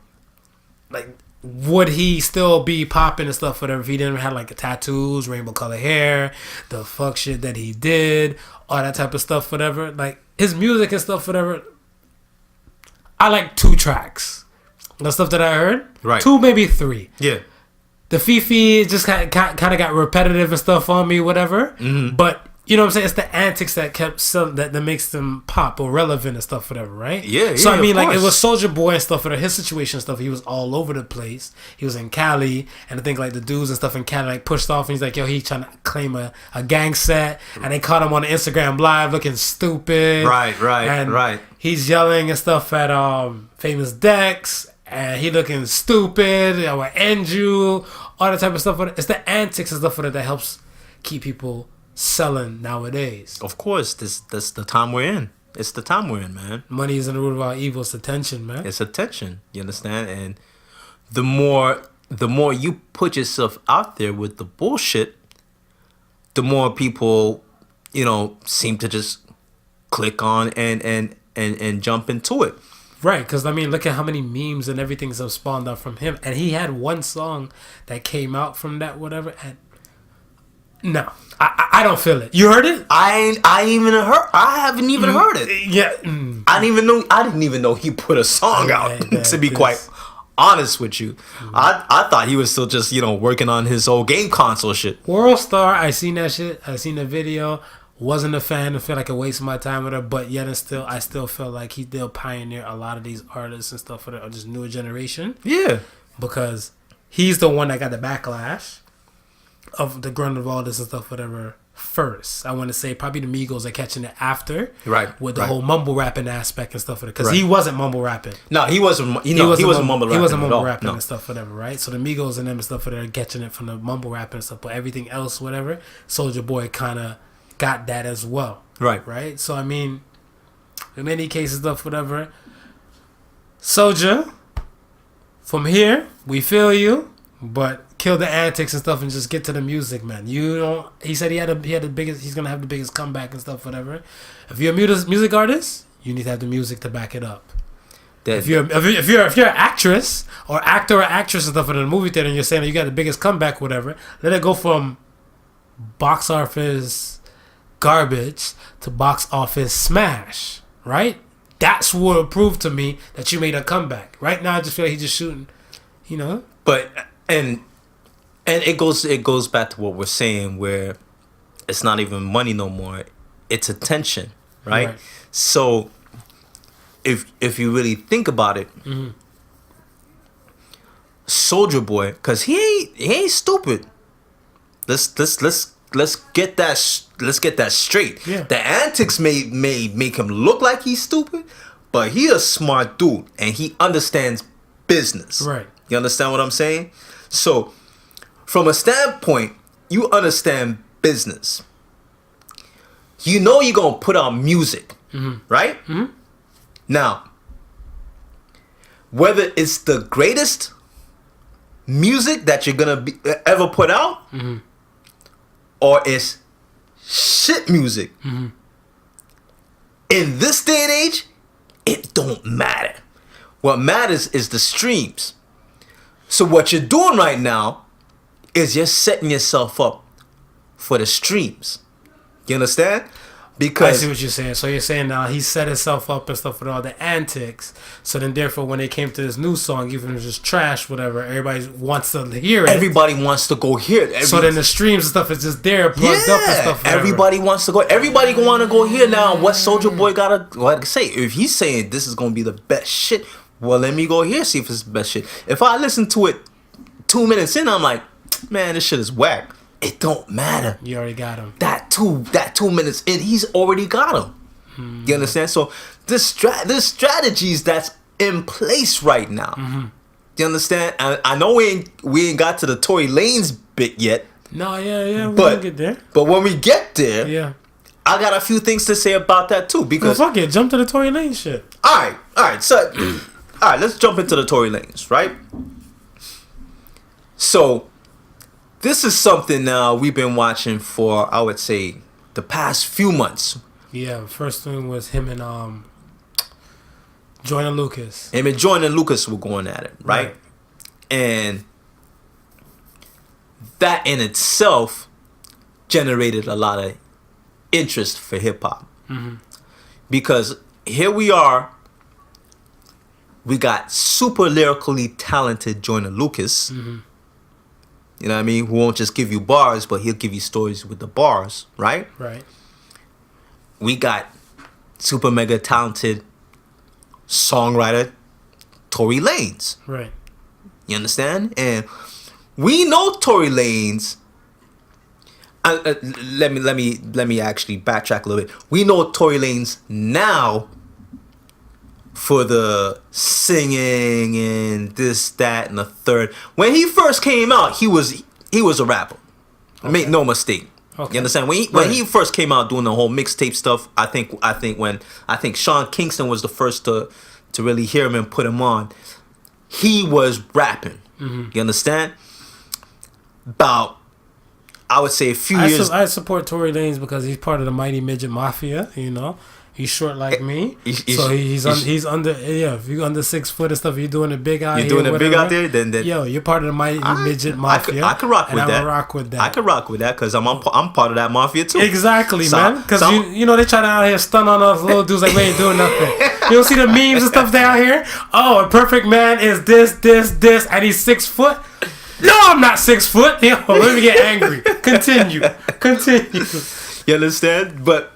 Like, would he still be popping and stuff, whatever, if he didn't have like tattoos, rainbow color hair, the fuck shit that he did, all that type of stuff, whatever? Like, his music and stuff, whatever. I like 2 tracks. The stuff that I heard. Right. 2, maybe 3. Yeah. The Fifi just kind of got repetitive and stuff on me, whatever. Mm-hmm. But you know what I'm saying? It's the antics that kept that makes them pop or relevant and stuff, whatever, right? Yeah. So I mean, like, course. it was Soulja Boy and stuff, whatever. His situation and stuff. He was all over the place. He was in Cali, and I think like the dudes and stuff in Cali like pushed off, and he's like, yo, he trying to claim a gang set, and they caught him on the Instagram live looking stupid. Right. He's yelling and stuff at Famous Dex. And he looking stupid. I will end you. All that type of stuff. It's the antics and stuff that helps keep people selling nowadays. Of course, that's the time we're in. It's the time we're in, man. Money isn't the root of all evil. It's attention, man. It's attention. You understand? And the more you put yourself out there with the bullshit, the more people, seem to just click on and jump into it. Right, because, I mean, look at how many memes and everything's have spawned out from him. And he had one song that came out from that, whatever. And no, I don't feel it. You heard it? I haven't even heard it. Yeah. I didn't even know he put a song out, to be quite honest with you. I thought he was still just, working on his old game console shit. World Star, I seen that shit. I seen the video. Wasn't a fan. I feel like I wasted my time with her, but yet I still feel like he still pioneer a lot of these artists and stuff for the just newer generation. Yeah, because he's the one that got the backlash of the grunt of all this and stuff, whatever. First, I want to say probably the Migos are catching it after, right? With the whole mumble rapping aspect and stuff, because he wasn't mumble rapping. No, he wasn't. He wasn't mumble rapping. He wasn't mumble rapping and stuff, whatever, right? So the Migos and them and stuff, they're catching it from the mumble rapping and stuff, but everything else, whatever, Soulja Boy kind of got that as well, right? So I mean, in many cases, stuff, whatever. Soulja, from here, we feel you, but kill the antics and stuff and just get to the music, man. He said he had the biggest. He's gonna have the biggest comeback and stuff, whatever. If you're a music artist, you need to have the music to back it up. If you're an actress or actor or actress and stuff in a movie theater, and you're saying that you got the biggest comeback, whatever, let it go from box office garbage to box office smash, right? That's what would prove to me that you made a comeback. Right now, I just feel like he's just shooting, But and it goes back to what we're saying, where it's not even money no more; it's attention, right? So if you really think about it, Soulja Boy, because he ain't stupid. Let's get that straight. Yeah. The antics may make him look like he's stupid, but he a smart dude and he understands business. Right. You understand what I'm saying? So, from a standpoint, you understand business. You know you're gonna put out music, right? Mm-hmm. Now, whether it's the greatest music that you're gonna ever put out, or it's shit music, in this day and age, it don't matter. What matters is the streams. So what you're doing right now is you're setting yourself up for the streams. You understand? Because I see what you're saying. So you're saying now he set himself up and stuff with all the antics. So then therefore when they came to this new song, even if it's just trash, whatever, everybody wants to hear it. Everybody wants to go hear it. So then the streams and stuff is just there, plugged up and stuff. Whatever. Everybody wants to go. Everybody want to go hear now what Soulja Boy gotta like say. If he's saying this is gonna be the best shit, well, let me go here see if it's the best shit. If I listen to it 2 minutes in, I'm like, man, this shit is whack. It don't matter. You already got him. That 2 minutes in, he's already got him. You understand? So this strategies that's in place right now. You understand? I know we ain't got to the Tory Lanez bit yet. No, yeah, we'll get there. But when we get there, yeah, I got a few things to say about that too. Because fuck it, jump to the Tory Lanez shit. All right. So, all right, let's jump into the Tory Lanez, right? So, this is something we've been watching for, I would say, the past few months. Yeah, first thing was him and Joyner Lucas. Him and Joyner Lucas were going at it, right? And that in itself generated a lot of interest for hip hop. Because here we are, we got super lyrically talented Joyner Lucas. You know what I mean? Who won't just give you bars, but he'll give you stories with the bars, right? Right. We got super mega talented songwriter Tory Lanez. Right. You understand? And we know Tory Lanez. Let me actually backtrack a little bit. We know Tory Lanez now for the singing and this, that, and the third. When he first came out, he was a rapper. Okay. Make no mistake. Okay. You understand? When he first came out doing the whole mixtape stuff, I think Sean Kingston was the first to really hear him and put him on. He was rapping. You understand? About, I would say, a few years. I support Tory Lanez because he's part of the Mighty Midget Mafia. You know. He's short like me, so he's under. Yeah, if you're under 6 foot and stuff, you're doing it big out. You're doing it big out there. Then yo, you're part of the Mighty Midget Mafia. I could rock with that. Rock with that. I could rock with that because I'm part of that mafia too. Exactly, man. Because you know they try to out here stun on us little dudes like we ain't doing nothing. You don't see the memes and stuff down here? Oh, a perfect man is this, and he's 6 foot. No, I'm not 6 foot. Yo, let me get angry. Continue. You understand? But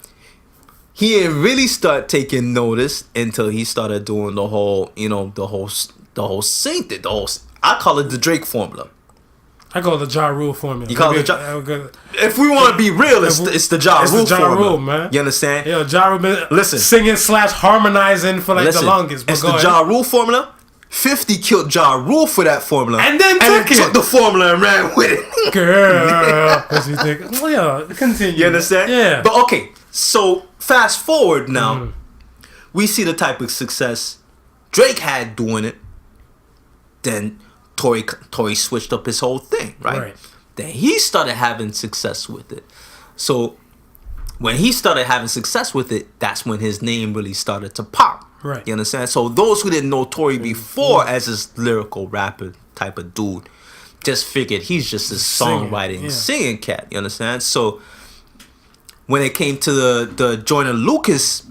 he didn't really start taking notice until he started doing the whole, the whole sing thing. I call it the Drake formula. I call it the Ja Rule formula. You call it if we want to be real, it's the Ja Rule formula. Man. You understand? Yo, Ja Rule been listen, singing / harmonizing for the longest. But it's the Ja Rule formula. 50 killed Ja Rule for that formula. And then took the formula and ran with it. Girl. What's he think? Well, yeah, continue. You understand? Yeah. But okay, so fast forward now. We see the type of success Drake had doing it. Then Tory switched up his whole thing, right? Then he started having success with it. So when he started having success with it, that's when his name really started to pop. Right. You understand? So those who didn't know Tory before as this lyrical rapper type of dude just figured he's just a songwriting singing cat. You understand? So when it came to the Joyner Lucas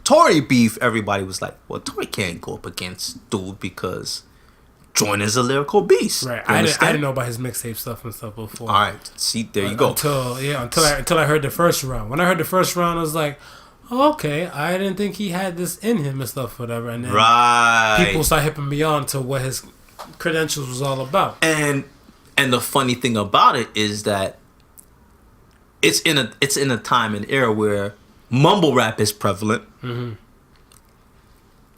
Tory beef, everybody was like, well, Tory can't go up against dude because Joyner's a lyrical beast. Right. I didn't know about his mixtape stuff and stuff before. All right. See, there you go. Until I heard the first round. When I heard the first round, I was like, oh, okay, I didn't think he had this in him and stuff, whatever. And then people start hipping me on to what his credentials was all about. And the funny thing about it is that it's in a time and era where mumble rap is prevalent. Mm-hmm.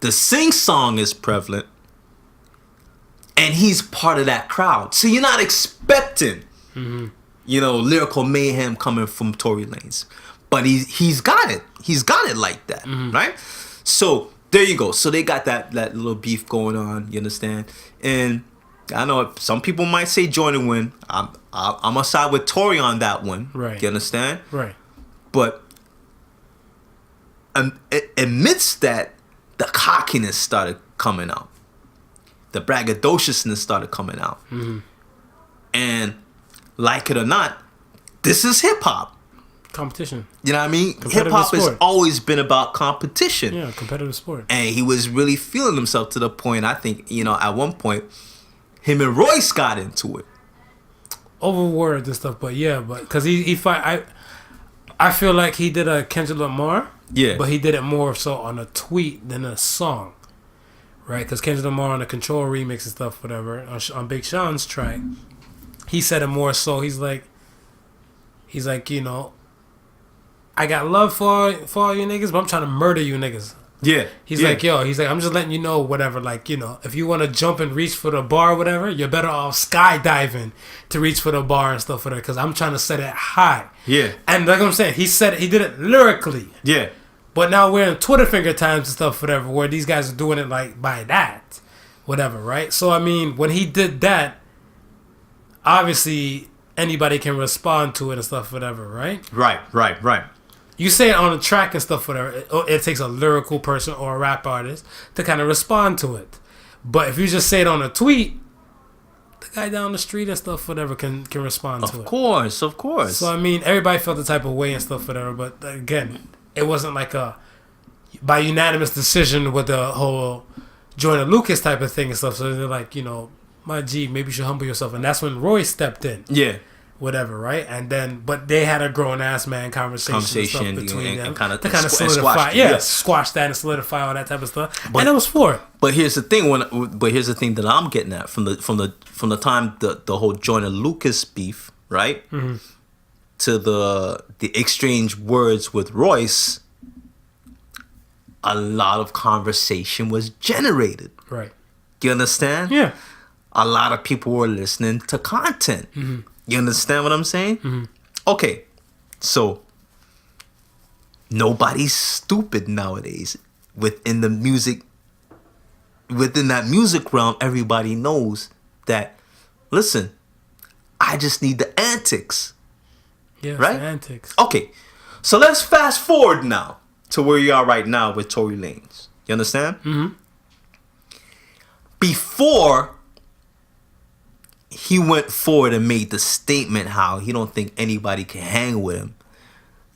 The sing song is prevalent. And he's part of that crowd. So you're not expecting, lyrical mayhem coming from Tory Lanez. But he's got it. He's got it like that, right? So there you go. So they got that little beef going on, you understand? And I know some people might say Joyner win. I'm gonna side with Tory on that one. Right. You understand? Right. But amidst that, the cockiness started coming out. The braggadociousness started coming out. Mm-hmm. And like it or not, this is hip hop. Competition. You know what I mean? Hip hop has always been about competition. Yeah, competitive sport. And he was really feeling himself to the point, I think, at one point, him and Royce got into it. Over words and stuff, but because he fight. I feel like he did a Kendrick Lamar. Yeah. But he did it more so on a tweet than a song. Right? Because Kendrick Lamar on the Control remix and stuff, whatever, on Big Sean's track, he said it more so. He's like, I got love for all you niggas, but I'm trying to murder you niggas. Yeah. He's like, I'm just letting you know, whatever, if you want to jump and reach for the bar or whatever, you're better off skydiving to reach for the bar and stuff for that, because I'm trying to set it high. Yeah. And like I'm saying, he did it lyrically. Yeah. But now we're in Twitter finger times and stuff, whatever, where these guys are doing it like by that, whatever, right? So, I mean, when he did that, obviously anybody can respond to it and stuff, whatever, right? Right. You say it on a track and stuff, whatever, it takes a lyrical person or a rap artist to kind of respond to it. But if you just say it on a tweet, the guy down the street and stuff, whatever, can respond to it. Of course. So, I mean, everybody felt the type of way and stuff, whatever, but again, it wasn't like a by unanimous decision with the whole Joyner Lucas type of thing and stuff. So they're like, my G, maybe you should humble yourself. And that's when Roy stepped in. Yeah. Whatever, right? And then, but they had a grown ass man conversation and stuff between them to kind of solidify, squash that and solidify all that type of stuff. And it was for it. But here's the thing. Here's the thing that I'm getting at from the time the whole Joyner Lucas beef, right? Mm-hmm. To the exchange words with Royce, a lot of conversation was generated. Right. You understand? Yeah. A lot of people were listening to content. Mm-hmm. You understand what I'm saying? Mm-hmm. Okay. So, nobody's stupid nowadays. Within that music realm, everybody knows that, listen, I just need the antics. Yeah, right? Antics. Okay, so let's fast forward now to where you are right now with Tory Lanez. You understand? Mm-hmm. Before he went forward and made the statement how he don't think anybody can hang with him,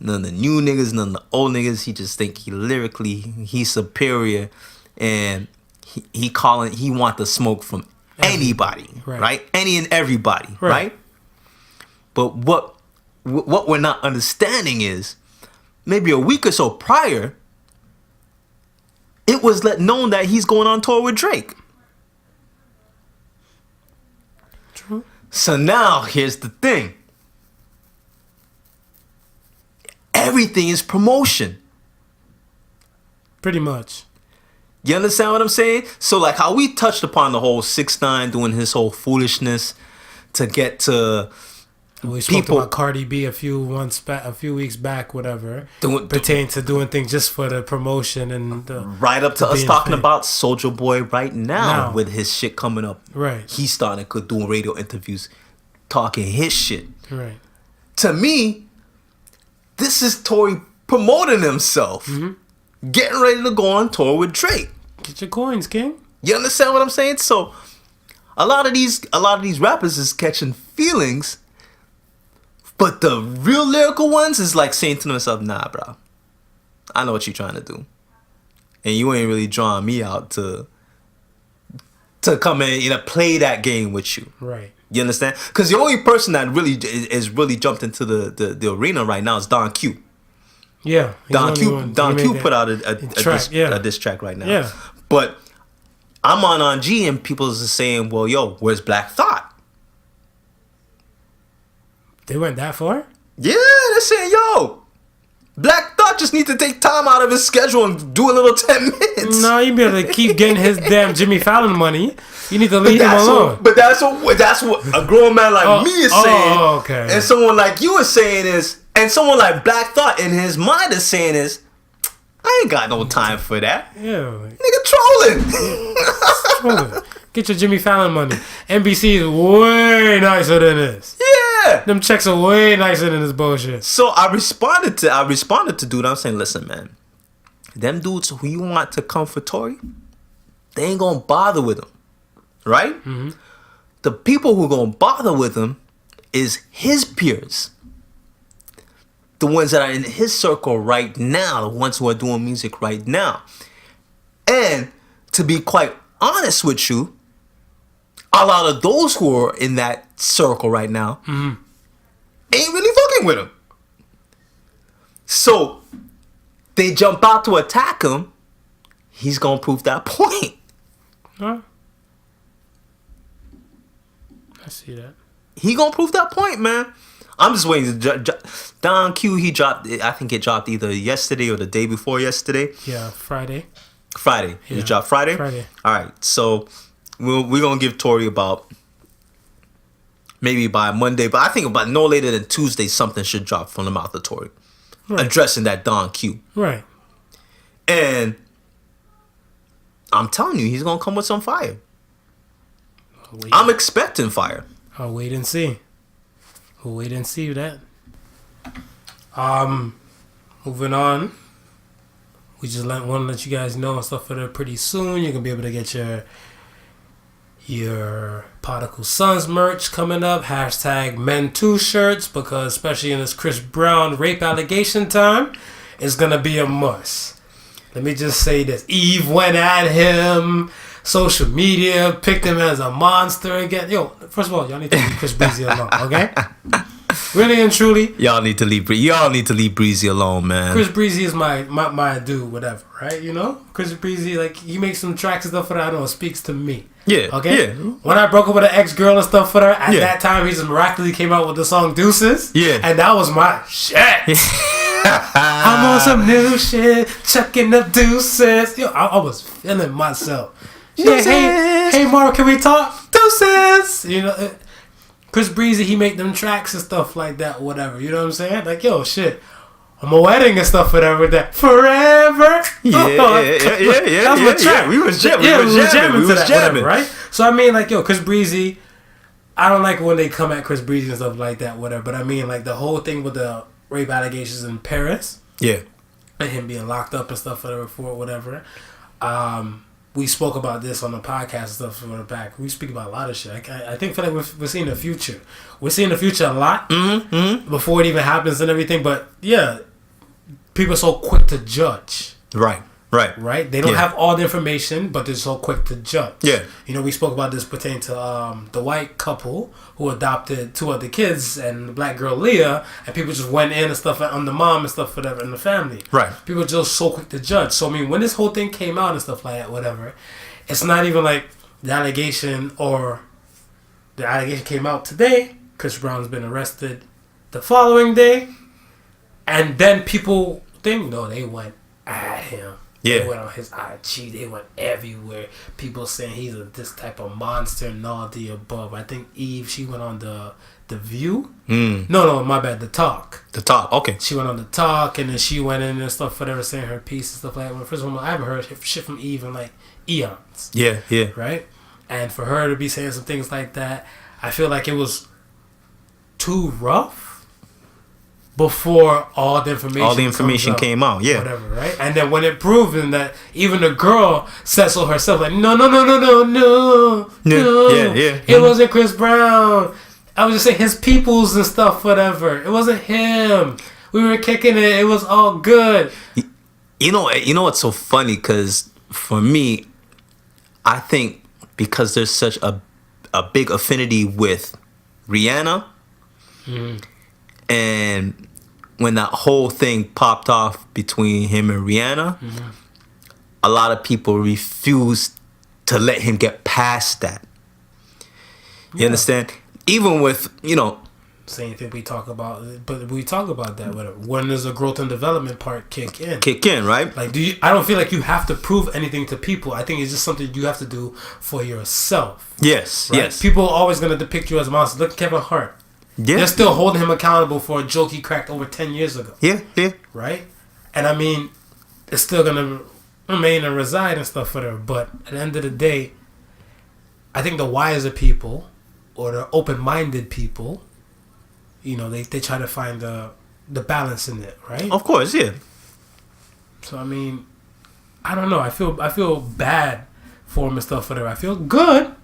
None of the new niggas, none of the old niggas. He just think he's superior, and he want the smoke from anybody, right? Any and everybody, right? But what we're not understanding is maybe a week or so prior, it was known that he's going on tour with Drake. True. So now here's the thing. Everything is promotion. Pretty much. You understand what I'm saying? So like how we touched upon the whole 6ix9ine doing his whole foolishness to get to we spoke about Cardi B a few weeks back, whatever, pertaining to doing things just for the promotion and right up to us talking about Soulja Boy right now with his shit coming up. Right, he's starting to do radio interviews, talking his shit. Right. To me, this is Tory promoting himself, getting ready to go on tour with Drake. Get your coins, King. You understand what I'm saying? So, a lot of these rappers is catching feelings. But the real lyrical ones is like saying to themselves, nah, bro. I know what you're trying to do. And you ain't really drawing me out to come in and play that game with you. Right. You understand? Because the only person that really is really jumped into the arena right now is Don Q. Yeah. Don Q put out a diss track right now. Yeah. But I'm on G and people are saying, well, yo, where's Black Thought? They went that far? Yeah, they're saying, yo, Black Thought just need to take time out of his schedule and do a little 10 minutes. No, you better keep getting his damn Jimmy Fallon money. You need to leave him alone. But that's what a grown man like me is saying. Oh, okay. And someone like you is saying is, and someone like Black Thought in his mind is saying is, I ain't got no time for that. Yeah. Nigga trolling. Get your Jimmy Fallon money. NBC is way nicer than this. Yeah. Them checks are way nicer than this bullshit. So I responded to dude. I'm saying, listen, man. Them dudes who you want to come for Tory, they ain't gonna bother with him. Right? Mm-hmm. The people who gonna bother with him is his peers. The ones that are in his circle right now. The ones who are doing music right now. And to be quite honest with you, a lot of those who are in that circle right now ain't really fucking with him. So they jump out to attack him. He's gonna prove that point. Huh? I see that. He gonna prove that point, man. I'm just waiting. Don Q, he dropped. I think it dropped either yesterday or the day before yesterday. Yeah, Friday. Yeah. It dropped Friday. All right, so we're gonna give Tory about maybe by Monday, but I think about no later than Tuesday something should drop from the mouth of Tory, addressing that Don Q. Right. And I'm telling you, he's gonna come with some fire. I'm expecting fire. I'll wait and see. We'll wait and see that. Moving on. We just want to let you guys know and stuff for that pretty soon. You're gonna be able to get your Podical Sons merch coming up. Hashtag Men2 shirts, because especially in this Chris Brown rape allegation time, it's gonna be a must. Let me just say this. Eve went at him. Social media picked him as a monster again. Yo, first of all, y'all need to leave Chris Breezy alone, okay? Really and truly, y'all need to leave Breezy alone, man. Chris Breezy is my dude, whatever, right? You know, Chris Breezy, like, he makes some tracks and stuff for that. I know it speaks to me. Yeah. Okay. Yeah. When I broke up with an ex-girl and stuff for her, at that time, he just miraculously came out with the song Deuces. Yeah. And that was my shit. I'm on some new shit, chucking up deuces. Yo, I was feeling myself. Yeah, hey, Mark, can we talk? Deuces. You know, Chris Breezy, he make them tracks and stuff like that, whatever. You know what I'm saying? Like, yo, shit, I'm a wedding and stuff, whatever. That forever. Yeah. That was my track. We was jamming. Whatever, right? So I mean, like, yo, Chris Breezy. I don't like when they come at Chris Breezy and stuff like that, whatever. But I mean, like, the whole thing with the rape allegations in Paris. Yeah. And him being locked up and stuff, whatever, for whatever. we spoke about this on the podcast and stuff from the back. We speak about a lot of shit. I feel like we're seeing the future. We're seeing the future a lot before it even happens and everything. But yeah, people are so quick to judge. Right. They don't have all the information, but they're so quick to judge. Yeah. You know, we spoke about this pertaining to the white couple who adopted 2 other kids and the black girl Leah, and people just went in and stuff on the mom and stuff, whatever, in the family. Right. People are just so quick to judge. So, I mean, when this whole thing came out and stuff like that, whatever, it's not even like the allegation came out today. Chris Brown's been arrested the following day. And then people think, no, they went at him. Yeah. They went on his IG. They went everywhere. People saying he's this type of monster and all the above. I think Eve, she went on the View. No, my bad. The Talk. The Talk. Okay. She went on the Talk, and then she went in and stuff, whatever, saying her piece and stuff like that. Well, first of all, I haven't heard shit from Eve in like eons. Yeah. Right? And for her to be saying some things like that, I feel like it was too rough. Before all the information came out, yeah, whatever, right? And then when it proven that even the girl said so herself, like no, yeah, it wasn't Chris Brown. I was just saying his peoples and stuff, whatever. It wasn't him. We were kicking it. It was all good. You know what's so funny? Because for me, I think because there's such a big affinity with Rihanna. And when that whole thing popped off between him and Rihanna, a lot of people refused to let him get past that. You understand? Even with, same thing we talk about, but we talk about that. When does the growth and development part kick in? Right? Like, I don't feel like you have to prove anything to people. I think it's just something you have to do for yourself. Yes, right? yes. People are always going to depict you as a monster. Look at Kevin Hart. Yeah. They're still holding him accountable for a joke he cracked over 10 years ago. Yeah. Right? And I mean, it's still going to remain and reside and stuff, whatever. But at the end of the day, I think the wiser people or the open-minded people, they try to find the balance in it, right? Of course, yeah. So, I mean, I don't know. I feel bad for him and stuff, whatever. I feel good.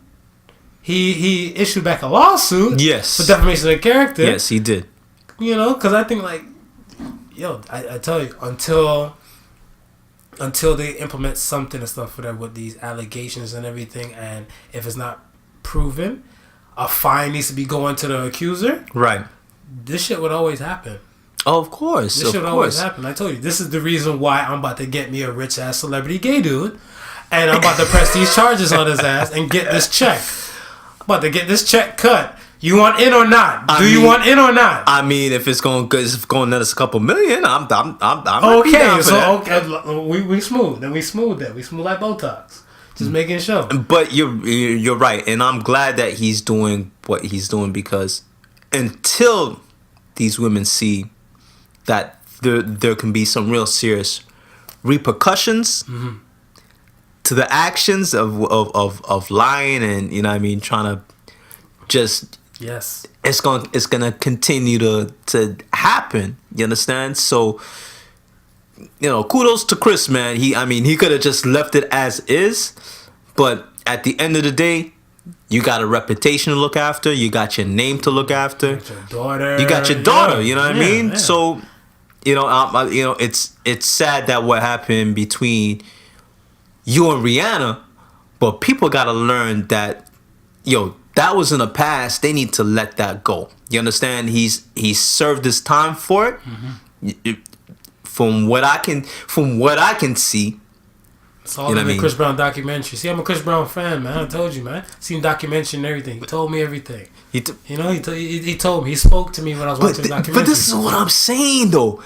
He issued back a lawsuit. Yes. For defamation of character. Yes, he did. Because I think I tell you, until they implement something and stuff for that with these allegations and everything, and if it's not proven, a fine needs to be going to the accuser. Right. This shit would always happen. Oh, of course. This shit would always happen. I told you, this is the reason why I'm about to get me a rich ass celebrity gay dude, and I'm about to press these charges on his ass and get this check. About to get this check cut. You want in or not? You want in or not? I mean, if it's going net us a couple million, I'm okay. Down for that. Okay, we smooth. Then we smooth that. We smooth like Botox. Just making sure. But you're right, and I'm glad that he's doing what he's doing, because until these women see that there can be some real serious repercussions. To the actions of lying and trying to just it's gonna continue to happen. You understand? So kudos to Chris, man. He could have just left it as is, but at the end of the day, you got a reputation to look after. You got your name to look after. You got your daughter. You know what I mean? Yeah. So it's sad that what happened between you and Rihanna, but people gotta learn that, that was in the past. They need to let that go. You understand? He's served his time for it. From what I can see, it's all in the Chris Brown documentary. See, I'm a Chris Brown fan, man. I told you, man. Seen documentary and everything. He told me everything. He told me. He spoke to me when I was watching the documentary. But this is what I'm saying, though.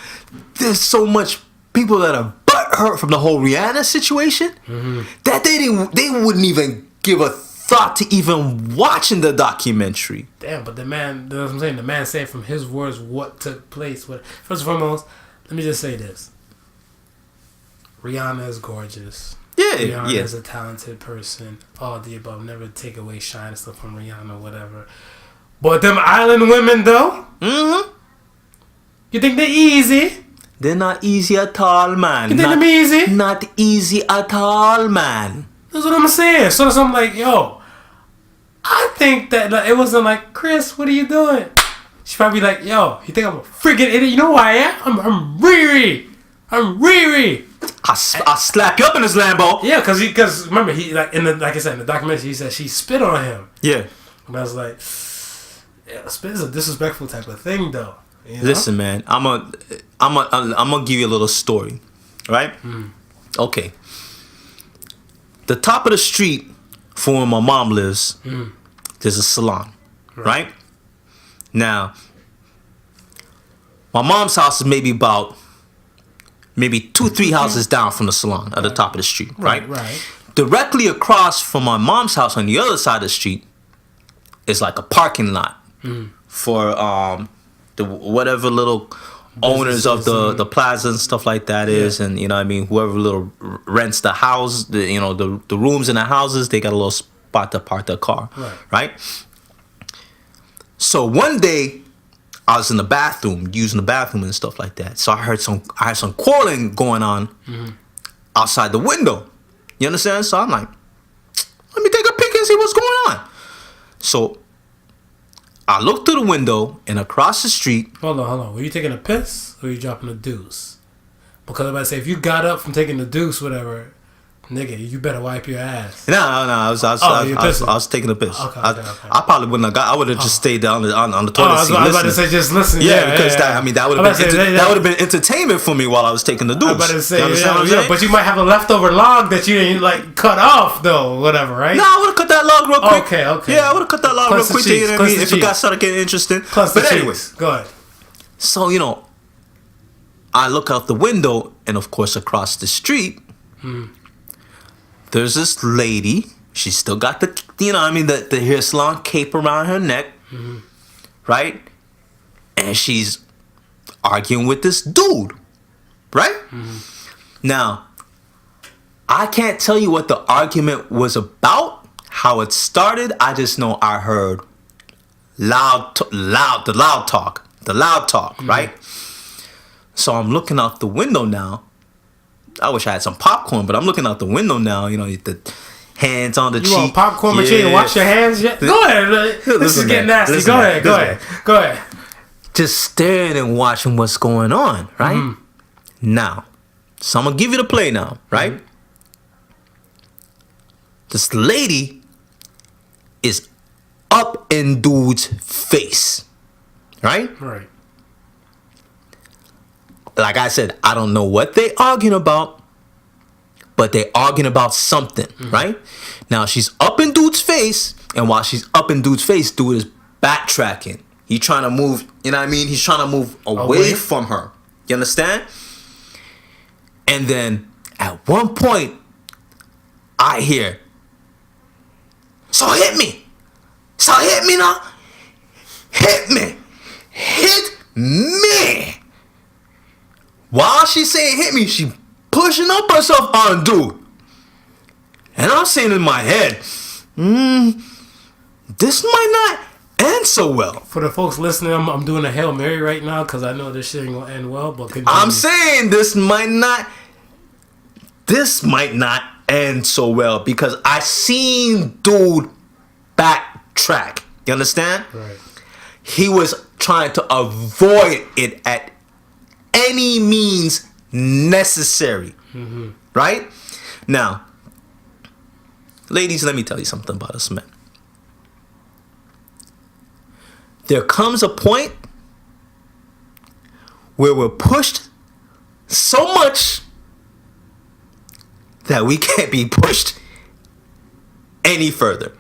There's so much people that are butthurt from the whole Rihanna situation that they wouldn't even give a thought to even watching the documentary. Damn, but the man, that's what I'm saying. The man said from his words what took place. First and foremost, let me just say this. Rihanna is gorgeous. Yeah, Rihanna is a talented person. All the above. Never take away shine and stuff from Rihanna, whatever. But them island women, though? You think they're easy? They're not easy at all, man. You think they're easy? Not easy at all, man. That's what I'm saying. So I'm like, yo, I think that like, it wasn't like, Chris, what are you doing? She probably like, yo, you think I'm a freaking idiot? You know who I am? I'm Riri. I'm Riri. I slap you up in this Lambo. Yeah, because remember he like like I said in the documentary, he said she spit on him. Yeah. And I was like, yeah, spit is a disrespectful type of thing, though. You know? Listen, man, I'm gonna give you a little story, right? Okay. The top of the street from where my mom lives, there's a salon, right? Now, my mom's house is maybe 2-3 houses down from the salon at the top of the street, right? Right. Directly across from my mom's house on the other side of the street is like a parking lot for the whatever little owners of the plaza and stuff like that is, and you know what I mean, whoever little rents the house, the rooms in the houses, they got a little spot to park their car, right? So one day I was in the bathroom, using the bathroom and stuff like that. So I heard some quarreling going on outside the window. You understand? So I'm like, let me take a peek and see what's going on. So I looked through the window, and across the street. Hold on. Were you taking a piss or were you dropping a deuce? Because I'm about to say, if you got up from taking the deuce, whatever, nigga, you better wipe your ass. No. I was taking a piss. Okay. I probably wouldn't have got. I would have just stayed down on the toilet seat. I was about to say, just listen. Yeah, because that would have been entertainment for me while I was taking the deuce. I'm about to say, but you might have a leftover log that you didn't like cut off though, whatever, right? No, I would have cut that log real quick. Okay. Yeah, I would have cut that log real quick. You know what I mean? If it got started getting interesting. But anyways, go ahead. So I look out the window, and of course, across the street. There's this lady. She's still got the the hair salon cape around her neck, right? And she's arguing with this dude, right? Now, I can't tell you what the argument was about, how it started. I just know I heard loud talk, right? So I'm looking out the window now. I wish I had some popcorn, but I'm looking out the window now. The hands on the cheek. You want popcorn machine and wash your hands yet? Go ahead. This is getting nasty. Go ahead. Just staring and watching what's going on, right? Now, so I'm going to give you the play now, right? This lady is up in dude's face, right? Right. Like I said, I don't know what they arguing about, but they arguing about something, right? Now, she's up in dude's face, and while she's up in dude's face, dude is backtracking. He's trying to move, you know what I mean? He's trying to move away from her. You understand? And then, at one point, I hear, so hit me. So hit me now. Hit me. Hit me. While she's saying hit me, she pushing up herself on dude. And I'm saying in my head, this might not end so well. For the folks listening, I'm doing a Hail Mary right now because I know this shit ain't going to end well. But continue. I'm saying this might not end so well because I seen dude backtrack. You understand? Right. He was trying to avoid it at any means necessary. Right? Now, ladies, let me tell you something about us men. There comes a point where we're pushed so much that we can't be pushed any further.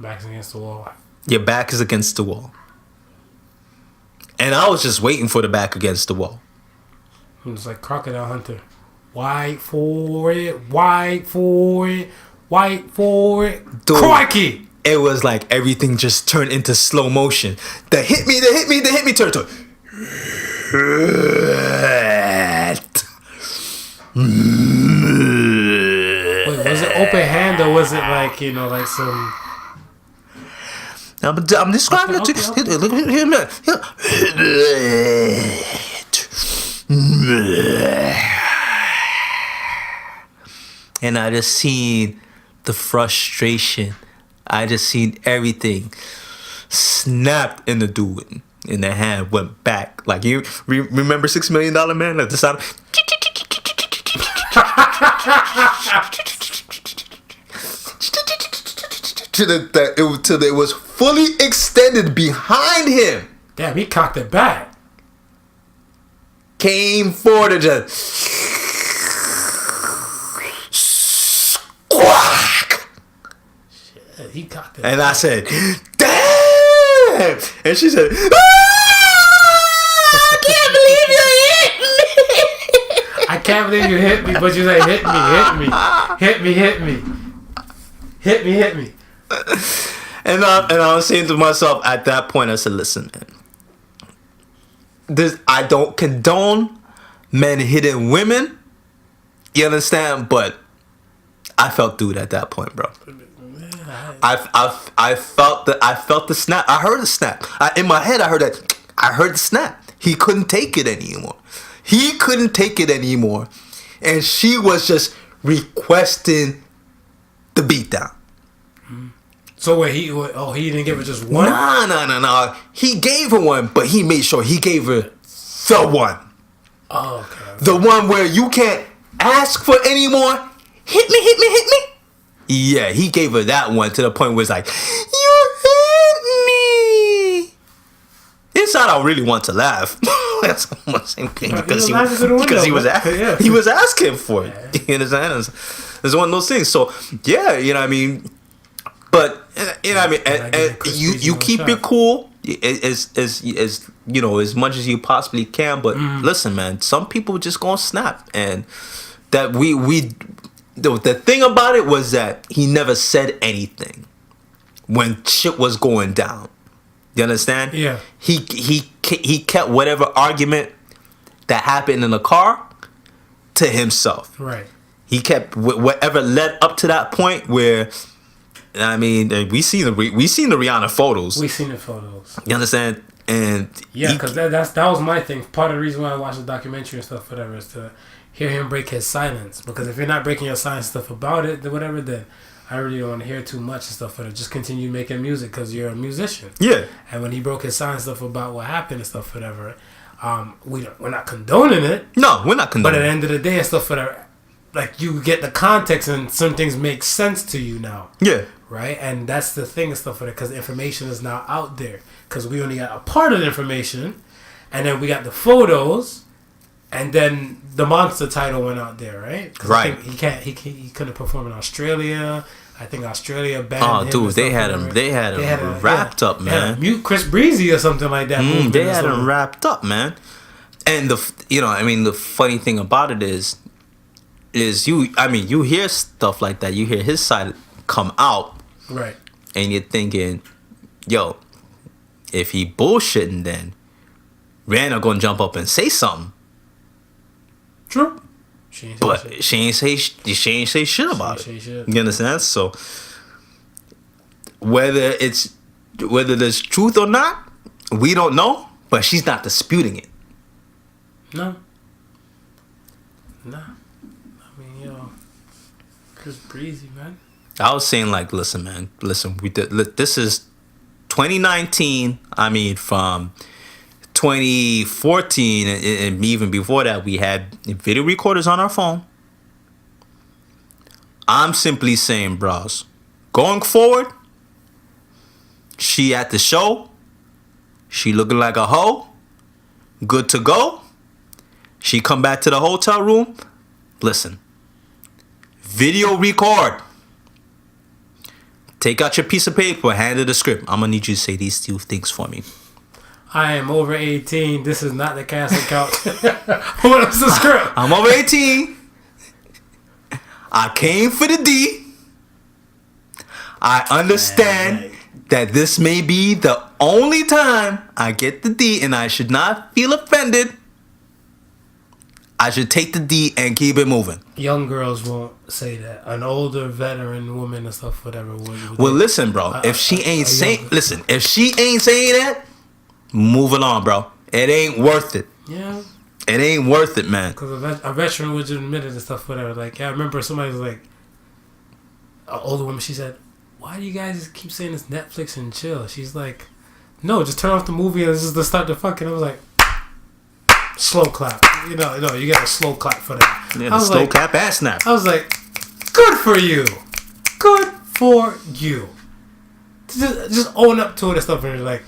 Back's against the wall. Your back is against the wall. And I was just waiting for the back against the wall. It's like Crocodile Hunter. White for it, white for it, white for it. Dude, crikey! It was like everything just turned into slow motion. The hit me turned to... Wait, was it open hand or was it like, like some... I'm describing it to you. Look at him. And I just seen the frustration. I just seen everything snapped in the dude. In the hand went back. Like, you remember $6 Million Man? Like the sound. Till it was fully extended behind him. Damn, he cocked it back. Came forward and just squawk. Shit, he cocked it and back. I said, damn. And she said, I can't believe you hit me. I can't believe you hit me, but you say hit me. And I was saying to myself at that point, I said, listen, man. I don't condone men hitting women. You understand? But I felt dude at that point, bro. I felt the snap. I heard the snap. In my head, I heard the snap. He couldn't take it anymore. And she was just requesting the beatdown. So wait, he didn't give her just one? No. He gave her one, but he made sure he gave her the one. Oh, okay. The one where you can't ask for any more. Hit me. Yeah, he gave her that one to the point where it's like, you hit me. Inside, I really want to laugh. That's what I'm saying, because he was asking for it. Yeah. You understand? It's one of those things. So yeah, you know what I mean. But you know what I mean, and you keep it cool as you know, as much as you possibly can. But listen, man, some people just gonna snap, and that the thing about it was that he never said anything when shit was going down. You understand? Yeah. He kept whatever argument that happened in the car to himself. Right. He kept whatever led up to that point where. I mean, we seen the Rihanna photos. We seen the photos. You understand? And yeah, because that was my thing. Part of the reason why I watched the documentary and stuff, whatever, is to hear him break his silence. Because if you're not breaking your silence stuff about it, then whatever, then I really don't want to hear too much and stuff. But just continue making music because you're a musician. Yeah. And when he broke his silence stuff about what happened and stuff, whatever, we're not condoning it. No, we're not condoning. But at the end of the day and stuff, whatever, like you get the context and some things make sense to you now. Yeah. Right, and that's the thing and stuff for it, because information is now out there. Because we only got a part of the information, and then we got the photos, and then the monster title went out there, right? Right. He couldn't perform in Australia. I think Australia banned him. Oh, dude, they had him wrapped up, man. Mute Chris Breezy or something like that. They had him wrapped up, man. And the funny thing about it is you hear stuff like that. You hear his side come out. Right. And you're thinking, yo, if he bullshitting, then Rihanna gonna jump up and say something. True. She ain't say shit about it. You understand? So whether there's truth or not, we don't know, but she's not disputing it. No. I mean, Chris Breezy, man. I was saying, like, listen, we did. This is 2019. I mean, from 2014 and even before that, we had video recorders on our phone. I'm simply saying, bros, going forward, she at the show, she looking like a hoe, good to go. She come back to the hotel room. Listen, video record. Take out your piece of paper, hand it the script. I'm going to need you to say these two things for me. I am over 18. This is not the casting couch. What is the script? I'm over 18. I came for the D. I understand that this may be the only time I get the D, and I should not feel offended. I should take the D and keep it moving. Young girls won't say that. An older veteran woman and stuff, whatever. Well, listen, bro. If she ain't saying that, move along, bro. It ain't worth it. Yeah. It ain't worth it, man. Because a veteran would admit it and stuff, whatever. Like, I remember somebody was like, an older woman, she said, "Why do you guys keep saying it's Netflix and chill?" She's like, "No, just turn off the movie and just start the fucking." I was like, slow clap. You get a slow clap for that. Yeah, slow clap ass snap. I was like, good for you. Good for you. Just own up to it and stuff. And you're like,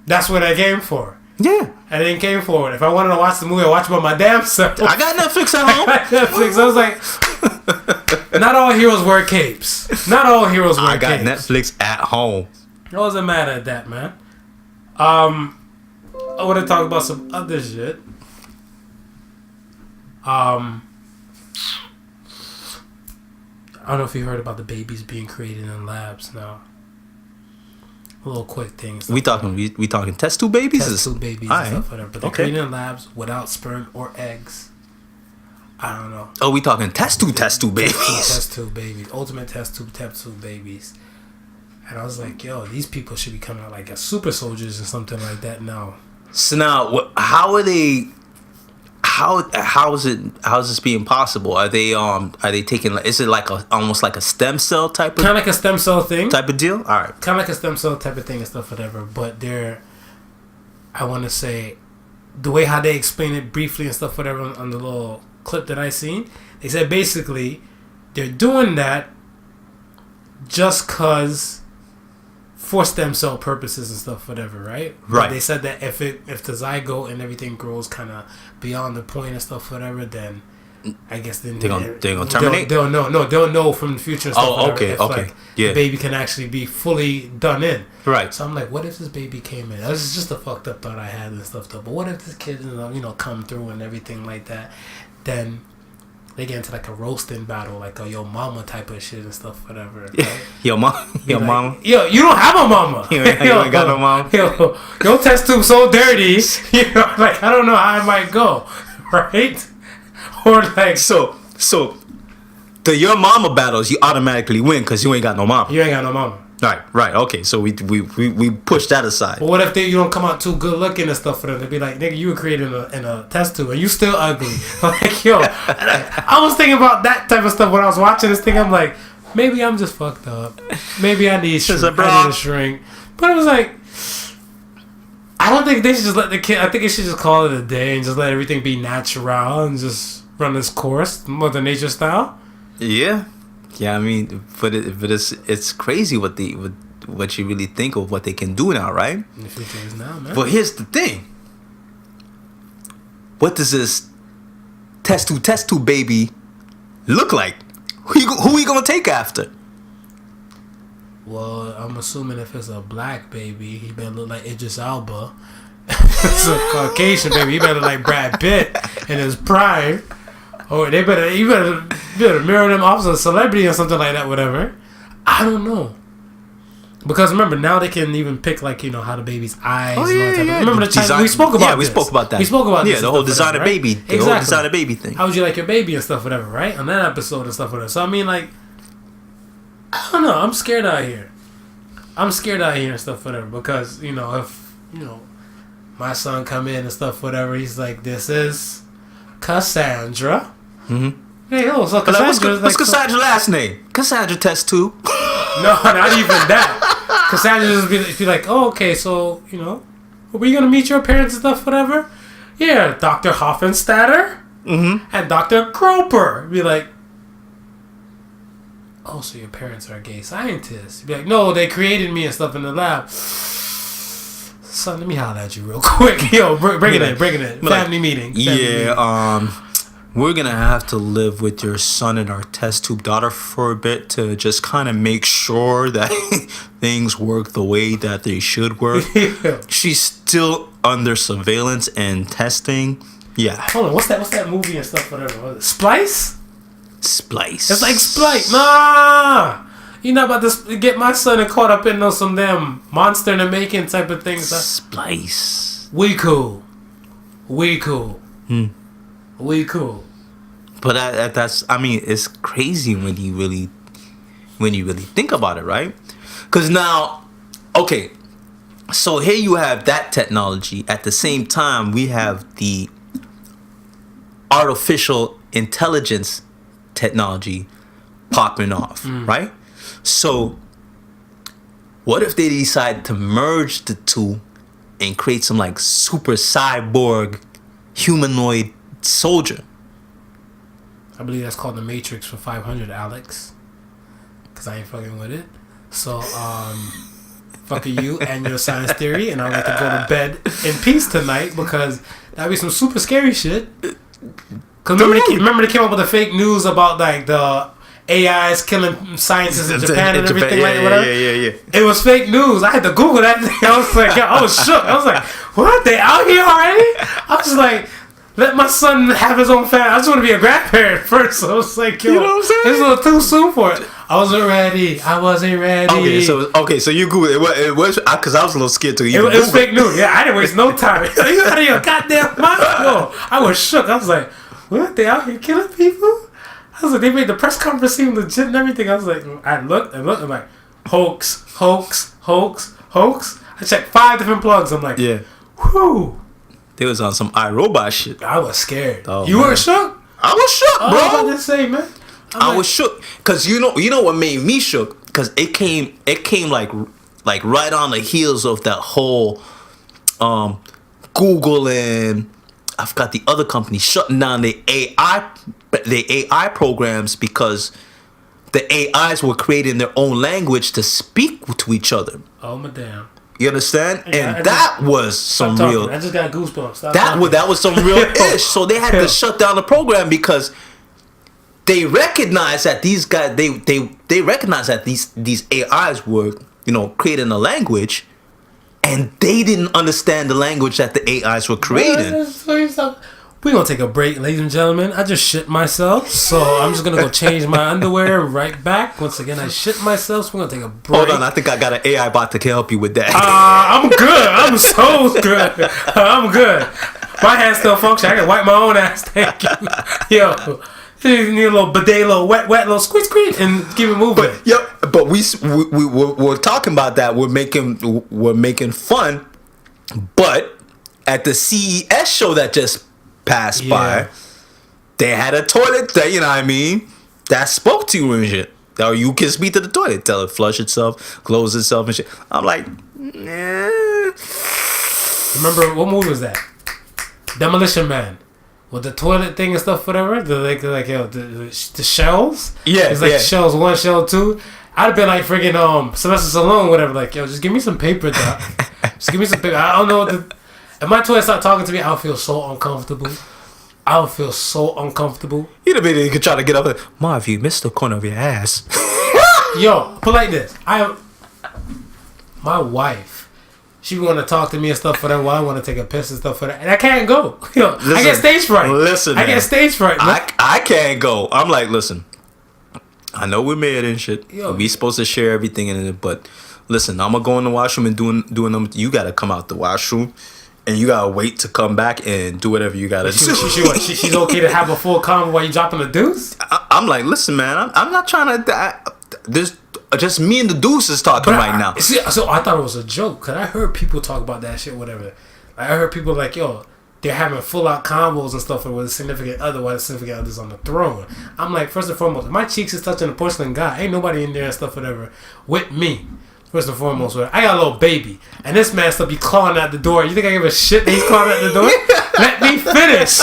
that's what I came for. Yeah. I didn't came for it. If I wanted to watch the movie, I watch it by my damn self. I got Netflix at home. Netflix. I was like, not all heroes wear capes. Not all heroes wear capes. I got Netflix at home. I wasn't mad at that, man. I want to talk about some other shit. I don't know if you heard about the babies being created in labs now. A little quick thing. We talking test tube babies? Test tube babies and stuff, whatever. But they're created in labs without sperm or eggs. I don't know. Oh, we talking test tube babies. Test tube babies. Ultimate test tube babies. And I was like, yo, these people should be coming out like as super soldiers or something like that now. So now, how are they? How is this being possible? Are they taking? Is it like almost like a stem cell type of? Kind of like a stem cell thing. Type of deal. All right. Kind of like a stem cell type of thing and stuff, whatever. But I want to say, the way how they explain it briefly and stuff, whatever, on the little clip that I seen, they said basically they're doing that just cause. For stem cell purposes and stuff, whatever, right? Right. But they said that if the zygote and everything grows kind of beyond the point and stuff, whatever, then I guess then they're gonna terminate. They'll know from the future and stuff. Oh, okay, if, okay, like, yeah. The baby can actually be fully done in. Right. So I'm like, what if this baby came in? This is just a fucked up thought I had and stuff, though. But what if this kid, come through and everything like that? Then they get into like a roasting battle, like a yo mama type of shit and stuff, whatever. Right? Yo mama. Yo, you don't have a mama. You ain't got no mama. Yo, your test tube so dirty. Like I don't know how I might go, right? Or like so the your mama battles you automatically win because you ain't got no mama. You ain't got no mama. Right. Okay, so we push that aside. But what if you don't come out too good looking and stuff for them? They'd be like, nigga, you were created in a test tube and you still ugly. Like, yo, I was thinking about that type of stuff when I was watching this thing. I'm like, maybe I'm just fucked up. Maybe I need shrink. I need a shrink. But it was like, I don't think they should just let the kid. I think they should just call it a day and just let everything be natural and just run its course, Mother Nature style. Yeah. Yeah, I mean, but it's crazy what you really think of what they can do now, right? In the future is now, man. But here's the thing: what does this test tube baby look like? Who we gonna take after? Well, I'm assuming if it's a black baby, he better look like Idris Elba. If it's a Caucasian baby, he better look like Brad Pitt in his prime. Or you better mirror them off as a celebrity or something like that, whatever. I don't know. Because remember, now they can even pick, like, how the baby's eyes. Oh, yeah. Remember the China? We spoke about this. We spoke about that. We spoke about this. Yeah, the whole designer baby. The whole designer baby thing. How would you like your baby and stuff, whatever, right? On that episode and stuff, whatever. So, I mean, like, I don't know. I'm scared out here. And stuff, whatever. Because, if, my son come in and stuff, whatever, he's like, this is Cassandra. Mm-hmm. Hey, so Cassandra. What's Cassandra's last name? Cassandra test tube. No, not even that. Cassandra just be like, oh, okay, so, were you going to meet your parents and stuff, whatever? Yeah, Dr. Hoffenstatter and Dr. Groper. Be like, oh, so your parents are gay scientists. Be like, no, they created me and stuff in the lab. Son, let me holler at you real quick. Yo, bring it in. Family meeting. We're going to have to live with your son and our test tube daughter for a bit to just kind of make sure that things work the way that they should work. Yeah. She's still under surveillance and testing. Yeah. Hold on, what's that movie and stuff, whatever? Splice? It's like Splice. Nah! You're not about to get my son and caught up in some damn monster in the making type of things. Splice. We cool. We cool. But it's crazy when you really think about it, right? Because now, okay, so here you have that technology. At the same time, we have the artificial intelligence technology popping off, right? So, what if they decide to merge the two and create some like super cyborg humanoid soldier? I believe that's called the Matrix for 500, Alex. Because I ain't fucking with it. So, fuck you and your science theory, and I'd like to go to bed in peace tonight because that'd be some super scary shit. Because remember they came up with the fake news about like the AIs killing scientists in Japan and everything like whatever. Yeah. It was fake news. I had to Google that thing. I was like, I was shook. I was like, what? They out here already? I was just like, let my son have his own family. I just want to be a grandparent first. So I was like, yo, you know what I'm saying? It's a little too soon for it. I wasn't ready. Okay, so you Google it was because I was a little scared to even. It was fake news. Yeah, I didn't waste no time. You out of your goddamn mind? Yo, I was shook. I was like, what? They out here killing people? I was like, they made the press conference seem legit and everything. I was like, I looked. I'm like, hoax. I checked 5 different plugs. I'm like, yeah, whew. They was on some iRobot shit. I was scared. Oh, you weren't shook? I was shook, bro. I was about to say, man. I was shook because you know what made me shook because it came like right on the heels of that whole Google and I forgot the other company shutting down the AI programs because the AIs were creating their own language to speak to each other. Oh my damn. You understand? Yeah, and that was some real. I just got goosebumps. That was some real ish. So they had to shut down the program because they recognized that these guys they recognized that these AIs were creating a language, and they didn't understand the language that the AIs were creating. We're gonna take a break, ladies and gentlemen. I just shit myself, so I'm just gonna go change my underwear right back. Once again, I shit myself, so we're gonna take a break. Hold on, I think I got an AI bot that can help you with that. I'm good. I'm so good. I'm good. My hands still function. I can wipe my own ass. Thank you. Yo, you need a little bidet, little wet, little squeak, and keep it moving. But we're talking about that. We're making fun, but at the CES show that just passed by, they had a toilet that, you know what I mean, that spoke to you and shit. Or you can speak to the toilet, tell it flush itself, close itself and shit. I'm like, nah. Remember what movie was that? Demolition Man. With the toilet thing and stuff, whatever. The shells. Yeah, it's like shells 1, shell 2. I'd have been like freaking Sylvester Stallone, whatever. Like, yo, just give me some paper, doc. Just give me some paper. I don't know what if my toilet start talking to me, I'll feel so uncomfortable. You'd have been could try to get up and, Marv, you missed the corner of your ass. Yo, put like this. My wife, she want to talk to me and stuff for that while I want to take a piss and stuff for that. And I can't go. Yo, listen, I get stage fright. Listen, I get stage fright. I can't go. I'm like, listen, I know we're married and shit. Yo. We supposed to share everything in it, but listen, I'm going to go in the washroom and doing them. You got to come out the washroom. And you gotta wait to come back and do whatever you gotta do. She's okay to have a full convo while you dropping the deuce? I'm like, listen, man, I'm not trying to. There's just me and the deuce is talking right now. See, so I thought it was a joke because I heard people talk about that shit, whatever. Like, I heard people like, yo, they're having full out combos and stuff with a significant other while the significant other's on the throne. I'm like, first and foremost, if my cheeks is touching the porcelain god, ain't nobody in there and stuff, whatever, with me. First and foremost, I got a little baby, and this man still be clawing at the door. You think I give a shit that he's clawing at the door? Let me finish.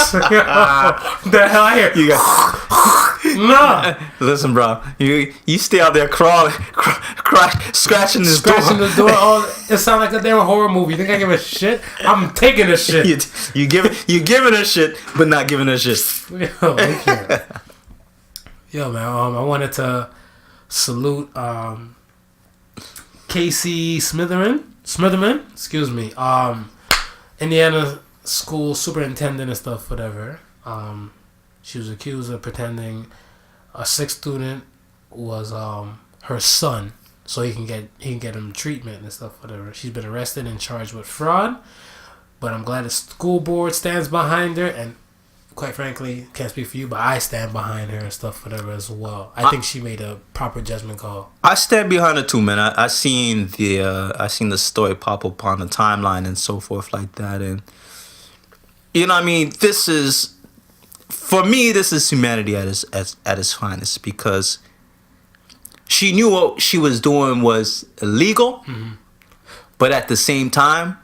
The hell I hear? You got Listen, bro. You stay out there crawling, scratching this door. Scratching the door. It sounds like a damn horror movie. You think I give a shit? I'm taking a shit. You giving a shit, but not giving a shit. Yo, man. I wanted to salute. Casey Smitherman, excuse me, Indiana school superintendent and stuff, whatever. She was accused of pretending a sick student was her son, so he can get him treatment and stuff, whatever. She's been arrested and charged with fraud, but I'm glad the school board stands behind her, and quite frankly, can't speak for you, but I stand behind her and stuff, whatever, as well. I think she made a proper judgment call. I stand behind her too, man. I seen the story pop up on the timeline and so forth like that, and you know what I mean. This is, for me, this is humanity at its finest, because she knew what she was doing was illegal, but at the same time,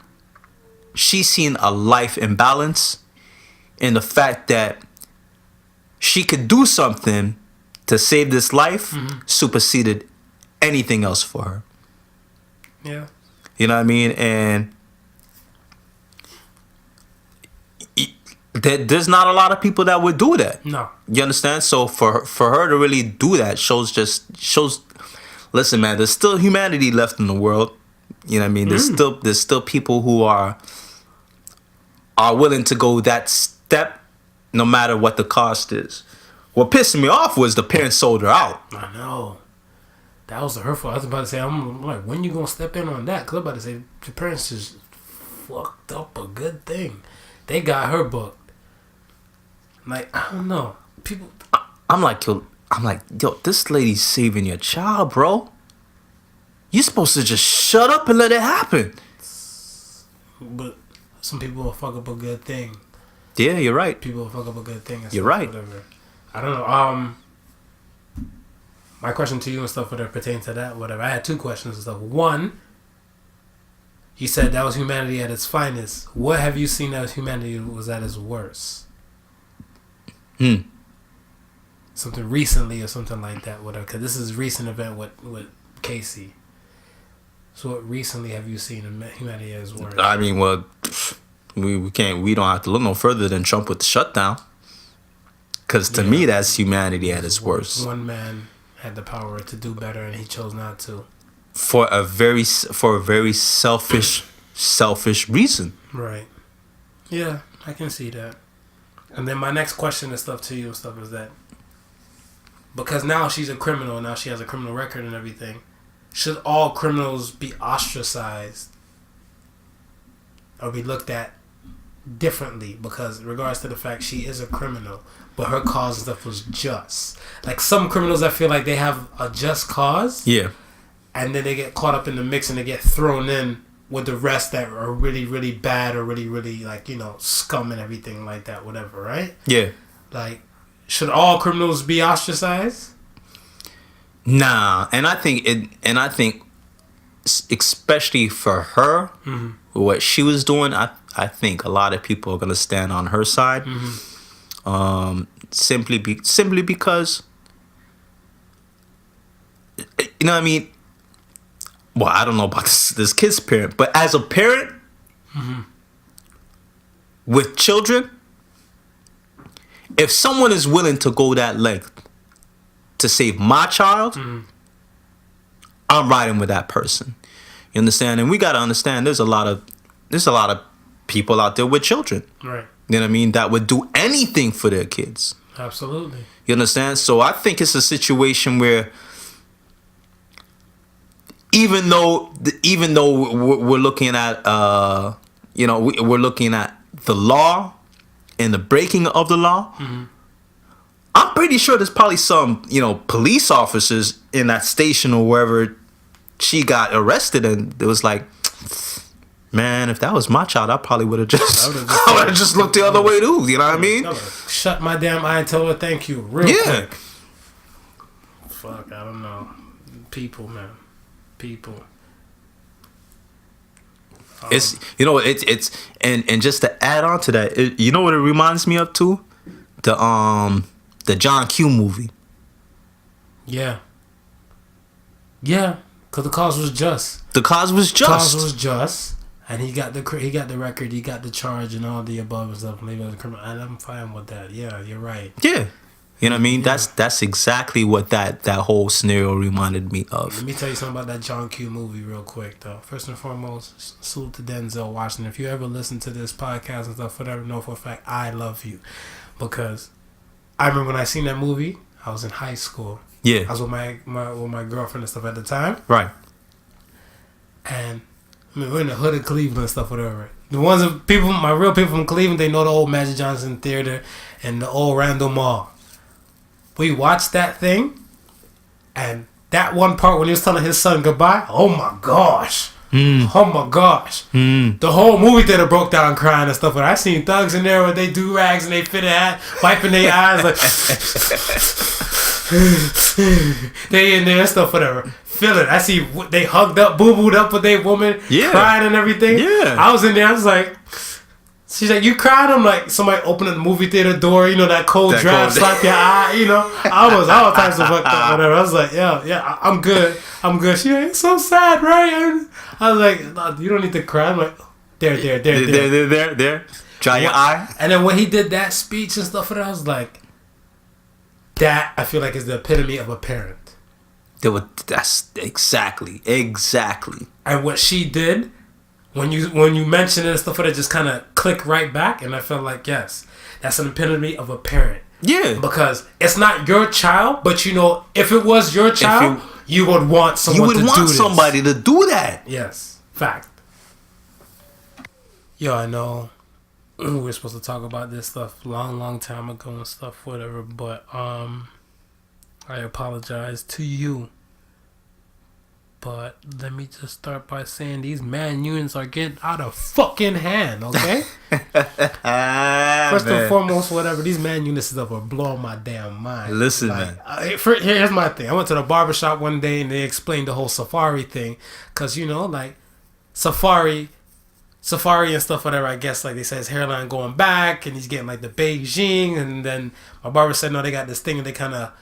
she seen a life imbalance in the fact that she could do something to save this life superseded anything else for her. Yeah. You know what I mean? And there's not a lot of people that would do that. No. You understand? So for her to really do that shows. Listen, man, there's still humanity left in the world. You know what I mean? There's still people who are willing to go that step, no matter what the cost is. What pissed me off was the parents sold her out. I know. That was hurtful. I was about to say, I'm like, when you gonna step in on that? Cause I'm about to say, the parents just fucked up a good thing. They got her booked. Like, I don't know. People. I'm like, yo, this lady's saving your child, bro. You're supposed to just shut up and let it happen. But some people will fuck up a good thing. Yeah, you're right. People will fuck up a good thing. You're right. Whatever. I don't know. My question to you and stuff would pertain to that. Whatever. I had two questions and stuff. One, you said that was humanity at its finest. What have you seen that humanity was at its worst? Something recently or something like that. Whatever. Because this is a recent event with Casey. So what recently have you seen humanity at its worst? I mean, well, we don't have to look no further than Trump with the shutdown. Because to me, that's humanity at its worst. One man had the power to do better, and he chose not to. For a very selfish reason. Right. Yeah, I can see that. And then my next question and stuff to you and stuff is that, because now she's a criminal, now she has a criminal record and everything, should all criminals be ostracized or be looked at differently? Because in regards to the fact she is a criminal, but her cause and stuff was just. Like some criminals, I feel like they have a just cause. Yeah. And then they get caught up in the mix and they get thrown in with the rest that are really, really bad or really, really, like, you know, scum and everything like that, whatever, right? Yeah. Like, should all criminals be ostracized? Nah, and I think especially for her, what she was doing, I think a lot of people are gonna stand on her side, simply because, you know what I mean. Well, I don't know about this kid's parent, but as a parent with children, if someone is willing to go that length to save my child, I'm riding with that person. You understand? And we gotta understand there's a lot of people out there with children. Right. You know what I mean? That would do anything for their kids. Absolutely. You understand? So I think it's a situation where even though we're looking at we're looking at the law and the breaking of the law, I'm pretty sure there's probably some, police officers in that station or wherever she got arrested, and it was like, man, if that was my child, I probably would have just looked the other way too. You know what I mean? Shut my damn eye and tell her thank you real quick. Fuck, I don't know. People, man. People. It's and just to add on to that, you know what it reminds me of too? The John Q movie. Yeah. Yeah, because the cause was just. The cause was just. The cause was just, and he got the record, he got the charge, and all the above and stuff. Maybe as a criminal, and I'm fine with that. Yeah, you're right. Yeah. You know what I mean? Yeah. That's exactly what that whole scenario reminded me of. Let me tell you something about that John Q movie real quick, though. First and foremost, salute to Denzel Washington. If you ever listen to this podcast and stuff, whatever, know for a fact, I love you. Because I remember when I seen that movie, I was in high school. Yeah. I was with my girlfriend and stuff at the time. Right. And I mean, we're in the hood of Cleveland and stuff, whatever. The ones of people, my real people from Cleveland, they know the old Magic Johnson Theater and the old Randall Mall. We watched that thing, and that one part when he was telling his son goodbye, oh my gosh. Oh my gosh. The whole movie theater broke down crying and stuff. But I seen thugs in there with they do rags and they fit a hat, wiping their eyes like they in there and stuff, whatever. Feel it. I see they hugged up, boo-booed up with their woman, cried and everything. Yeah. I was in there. I was like, she's like, you cried? I'm like, somebody opening the movie theater door, you know, that cold draft slap your eye, you know. I was all types of fucked up, whatever. I was like, yeah, I'm good. She's like, it's so sad, right? I was like, no, you don't need to cry. I'm like, there. Dry your eye. And then when he did that speech and stuff, I was like, that I feel like is the epitome of a parent. That's exactly. And what she did, when you mention it and stuff, it just kind of clicked right back, and I felt like, yes, that's an epitome of a parent. Yeah. Because it's not your child, but you know, if it was your child, you would want someone to do this. You would want somebody to do that. Yes. Fact. Yo, I know we were supposed to talk about this stuff long time ago and stuff, whatever, but I apologize to you. But let me just start by saying these man unions are getting out of fucking hand, okay? First and foremost, whatever, these man unions stuff are blowing my damn mind. Listen, man. Here's my thing. I went to the barbershop one day and they explained the whole safari thing. Because, you know, like, safari and stuff, whatever, I guess, like they said his hairline going back and he's getting like the Beijing, and then my barber said, no, they got this thing and they kind of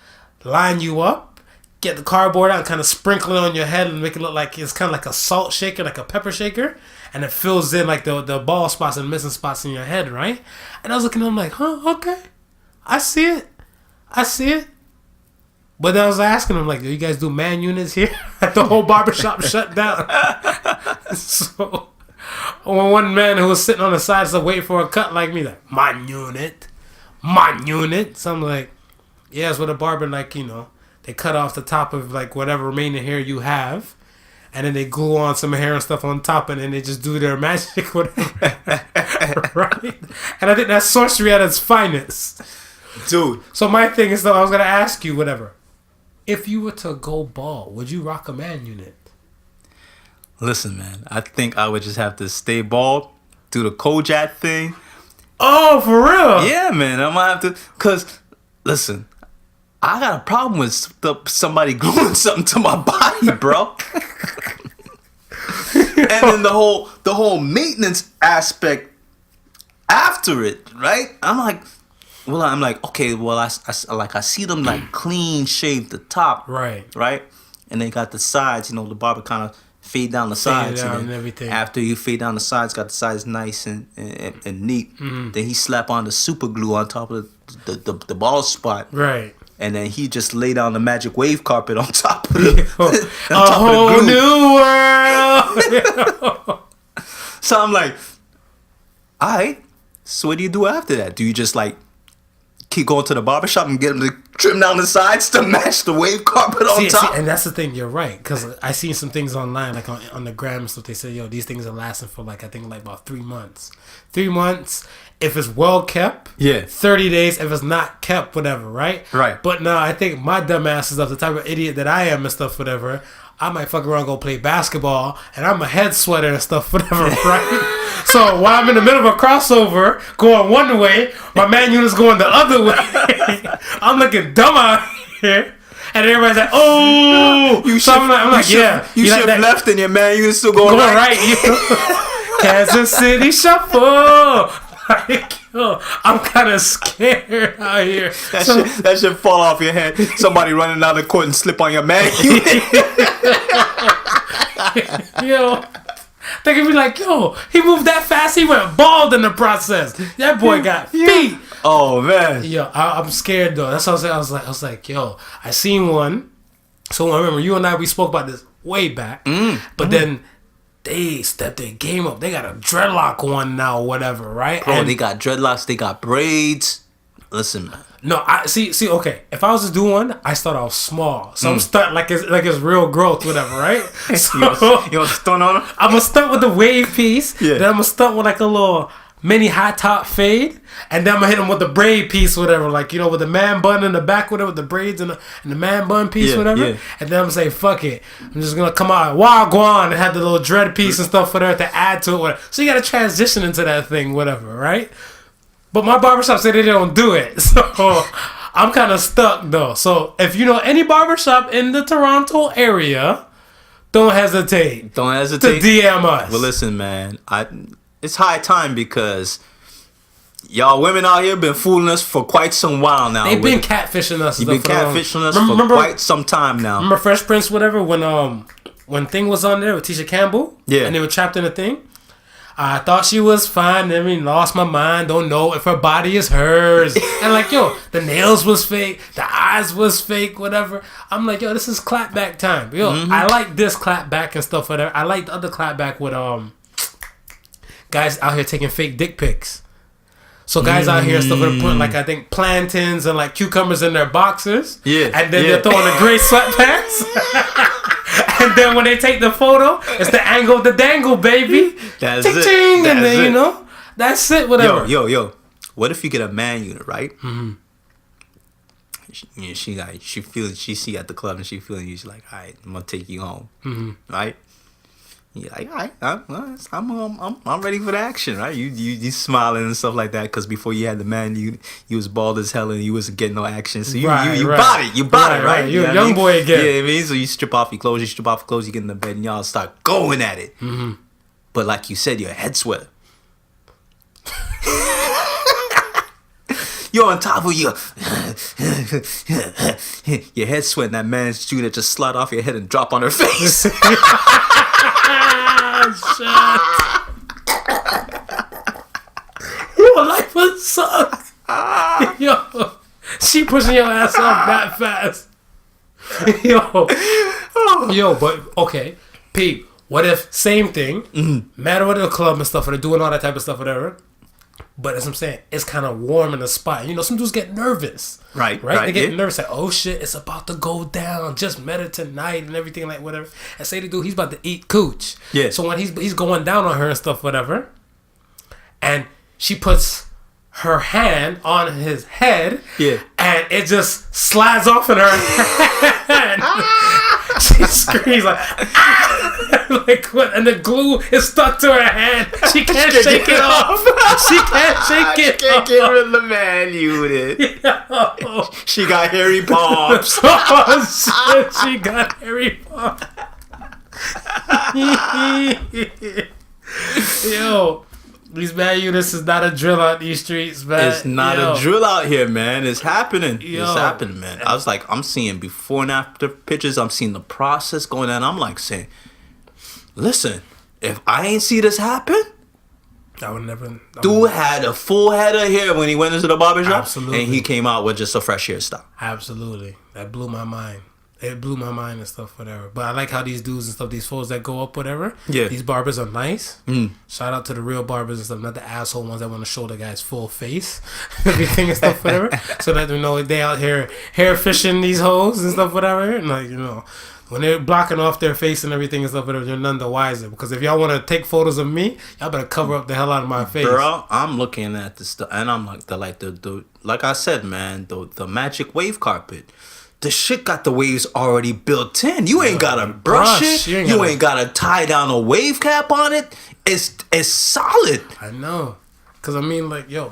line you up, get the cardboard out and kind of sprinkle it on your head and make it look like it's kind of like a salt shaker, like a pepper shaker, and it fills in like the bald spots and missing spots in your head, right? And I was looking at him like, huh, okay, I see it. But then I was asking him like, do you guys do man units here? The whole barbershop shut down. So one man who was sitting on the side still waiting for a cut like me, like, my unit. So I'm like, yeah, it's with a barber, like, you know, they cut off the top of like whatever remaining hair you have, and then they glue on some hair and stuff on top, and then they just do their magic, whatever. Right? And I think that's sorcery at its finest. Dude. So my thing is, though, I was going to ask you, whatever, if you were to go bald, would you rock a man unit? Listen, man, I think I would just have to stay bald, do the Kojak thing. Oh, for real? Yeah, man. I'm gonna have to, cause listen, I got a problem with somebody gluing something to my body, bro. And then the whole maintenance aspect after it, right? I'm like, okay, well, I see them like clean shave the top, right, and they got the sides. You know, the barber kind of fade down the sides and everything. After you fade down the sides, got the sides nice and neat. Mm-hmm. Then he slap on the super glue on top of the bald spot, right? And then he just lay down the magic wave carpet on top of the a whole new world. So I'm like, all right. So what do you do after that? Do you just like keep going to the barbershop and get him to trim down the sides to match the wave carpet on top? And that's the thing, you're right. Because I seen some things online, like on the gram and stuff, they say, yo, these things are lasting for like, I think like about 3 months. 3 months, if it's well kept. Yeah. 30 days, if it's not kept, whatever, right? Right. But no, I think my dumb ass is the type of idiot that I am and stuff, whatever. I might fuck around, go play basketball, and I'm a head sweater and stuff, whatever, right? So while I'm in the middle of a crossover, going one way, my man unit's going the other way. I'm looking dumb out here. And everybody's like, oh! You so I'm like, yeah. You should have left and your man unit's still going right. Kansas City Shuffle! Like, yo, I'm kind of scared out here. That should fall off your head. Somebody running down the court and slip on your man. Yo, they could be like, yo, he moved that fast, he went bald in the process. That boy got feet. Oh man. Yo, I'm scared though. That's what I was saying. I was like, yo, I seen one. So I remember you and I, we spoke about this way back. But then they stepped their game up. They got a dreadlock one now, whatever, right? Bro, and they got dreadlocks, they got braids. Listen, man. No, I see. Okay, if I was to do one, I start off small, so I'm stunt like it's real growth, whatever, right? So you want to stunt on them? I'm gonna stunt with the wave piece. Yeah. Then I'm gonna stunt with like a little mini high top fade, and then I'm gonna hit them with the braid piece, whatever, like, you know, with the man bun in the back, whatever, with the braids and the man bun piece, whatever. Yeah. And then I'm gonna say, fuck it, I'm just gonna come out wagwan and have the little dread piece and stuff for there to add to it, whatever. So you gotta transition into that thing, whatever, right? But my barbershop said they don't do it, so I'm kind of stuck though. So if you know any barbershop in the Toronto area, don't hesitate. Don't hesitate to DM us. Well, listen, man. It's high time because y'all women out here been fooling us for quite some while now. They've been catfishing us. You've been catfishing us for quite some time now. Remember Fresh Prince, whatever, when Thing was on there with Tisha Campbell? Yeah. And they were trapped in a thing? I thought she was fine. I mean, lost my mind. Don't know if her body is hers. And like, yo, the nails was fake. The eyes was fake, whatever. I'm like, yo, this is clapback time. Yo, I like this clapback and stuff, whatever. I like the other clapback with guys out here taking fake dick pics. So guys out here and stuff are putting like I think plantains and like cucumbers in their boxers. Yeah. And then they're throwing the gray sweatpants. And then when they take the photo, it's the angle of the dangle, baby. That's Ting, it. ting, That's and then it. you know, that's it. Whatever. Yo. What if you get a man unit, right? She see at the club and she feeling you. She's like, all right, I'm gonna take you home, right? You're like, all right, I'm ready for the action, right? You smiling and stuff like that because before you had the man, you was bald as hell and you wasn't getting no action. So you bought it, right? You're a young boy again. Yeah, I mean, so you strip off your clothes, you get in the bed, and y'all start going at it. But like you said, your head sweat. You're on top of your head sweating. That man's shoe that just slide off your head and drop on her face. Your life would suck. Yo, she pushing your ass off that fast. Yo, but okay, Pete. What if same thing? Matter what the club and stuff, or they're doing all that type of stuff, whatever. But as I'm saying, it's kind of warm in the spot. You know, some dudes get nervous. Right. They get nervous. Like, oh shit, it's about to go down. Just met it tonight and everything, like whatever. And say the dude, he's about to eat cooch. Yeah. So when he's going down on her and stuff, whatever, and she puts her hand on his head. Yeah. And it just slides off in her hand. She screams like, ah! Like what? And the glue is stuck to her hand. She can't shake it off. She can't shake it. She can't get rid of the man unit. Yo. She got hairy palms. Oh shit! She got hairy palms. Yo. These man units is not a drill out these streets, man. It's not a drill out here, man. It's happening. Yo. It's happening, man. I was like, I'm seeing before and after pictures. I'm seeing the process going on. I'm like saying, listen, if I ain't see this happen, I would never. Dude had a full head of hair when he went into the barbershop. Absolutely. And he came out with just a fresh hairstyle. Absolutely. That blew my mind. It blew my mind and stuff, whatever. But I like how these dudes and stuff, these foes that go up, whatever. Yeah. These barbers are nice. Shout out to the real barbers and stuff, not the asshole ones that want to show the guy's full face, everything and stuff, whatever. So that you know they out here hair fishing these hoes and stuff, whatever. And like, you know, when they're blocking off their face and everything and stuff, whatever, you're none the wiser. Because if y'all want to take photos of me, y'all better cover up the hell out of my face. Bro, I'm looking at the stuff, and I'm like, like I said, man, the magic wave carpet. The shit got the waves already built in. You ain't gotta brush it. You ain't gotta tie down a wave cap on it. It's solid. I know. Cause I mean, like, yo,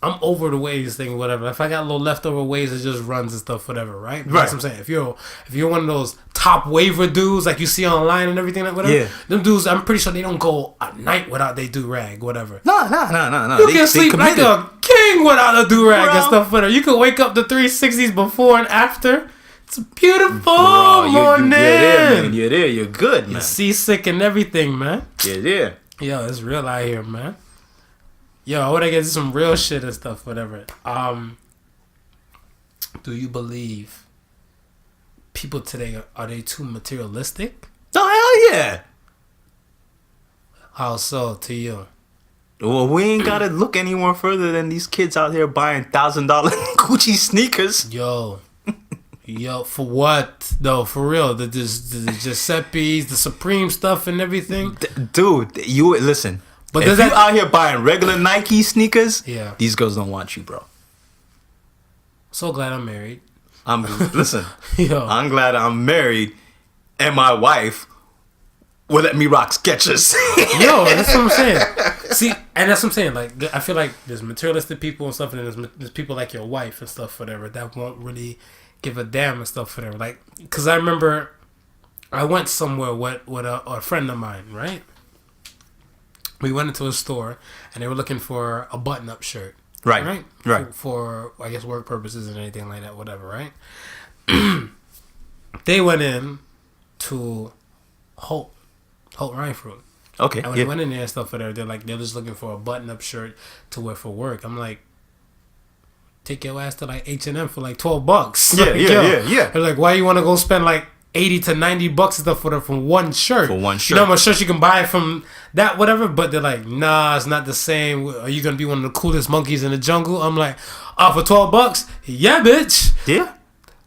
I'm over the waves thing, whatever. If I got a little leftover waves, it just runs and stuff, whatever, right? That's what I'm saying. If you're one of those top waver dudes like you see online and everything, like whatever, them dudes, I'm pretty sure they don't go a night without they do rag, whatever. No. You can sleep like a king without a do rag and stuff, whatever. You can wake up the 360s before and after. It's a beautiful morning. You're there, man. You're there. You're good, man. You're seasick and everything, man. You're there. Yo, it's real out here, man. Yo, I want to get to some real shit and stuff, whatever. Do you believe people today, are they too materialistic? Oh, hell yeah. How so to you? Well, we ain't got to look anywhere further than these kids out here buying $1,000 Gucci sneakers. Yo, for what? though? For real, the Giuseppe's, the Supreme stuff and everything. Dude, you listen. But if you out here buying regular Nike sneakers, these girls don't want you, bro. So glad I'm married. Listen. I'm glad I'm married, and my wife will let me rock Skechers. Yo, that's what I'm saying. See, and that's what I'm saying. Like, I feel like there's materialistic people and stuff, and there's people like your wife and stuff, whatever, that won't really give a damn and stuff, whatever. Like, because I remember I went somewhere with a friend of mine, right? We went into a store, and they were looking for a button-up shirt. Right. For I guess, work purposes and anything like that, whatever, right? They went in to Holt Rhinefruit. Okay. And when they went in there and stuff, whatever, they're just looking for a button-up shirt to wear for work. I'm like, take your ass to like H&M for like $12. Yeah. They're like, why you want to go spend like $80 to $90 and stuff for one shirt? For one shirt. You know how much shirts you can buy from that, whatever? But they're like, nah, it's not the same. Are you going to be one of the coolest monkeys in the jungle? I'm like, for $12? Yeah, bitch. Yeah.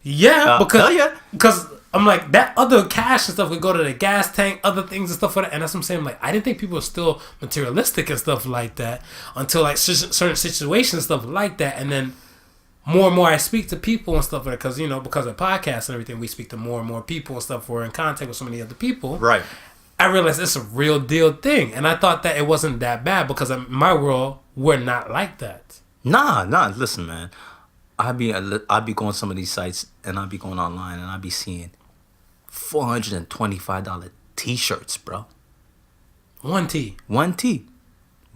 Yeah, Hell yeah. Because I'm like, that other cash and stuff would go to the gas tank, other things and stuff like that. And that's what I'm saying. Like, I didn't think people were still materialistic and stuff like that until like certain situations and stuff like that. And then more and more I speak to people and stuff like that, because, you know, because of podcasts and everything, we speak to more and more people and stuff. We're in contact with so many other people. Right. I realized it's a real deal thing. And I thought that it wasn't that bad because in my world, we're not like that. Nah. Listen, man. I be going some of these sites, and I be going online, and I be seeing $425 T-shirts, bro. One tee.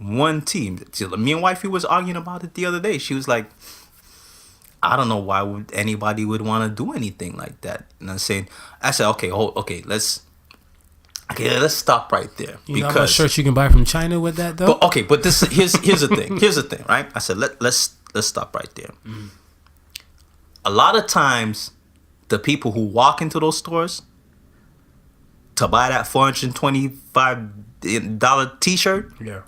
Me and wifey was arguing about it the other day. She was like, I don't know why anybody would want to do anything like that. And I said, okay, let's stop right there. You know how much shirts you can buy from China with that, though? But this here's the thing. Here's the thing, right? I said let's stop right there. Mm-hmm. A lot of times, the people who walk into those stores to buy that $425 T-shirt, yeah,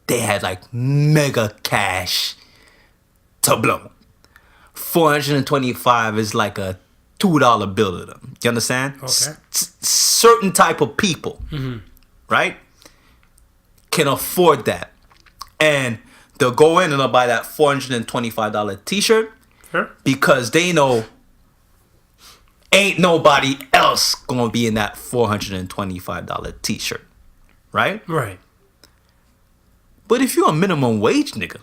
they had like mega cash to blow. $425 is like a $2 bill to them. You understand? Okay. Certain type of people, right, can afford that, and they'll go in and they'll buy that $425 T-shirt. Sure. Because they know ain't nobody else gonna be in that $425 T-shirt, right? Right. But if you're a minimum wage nigga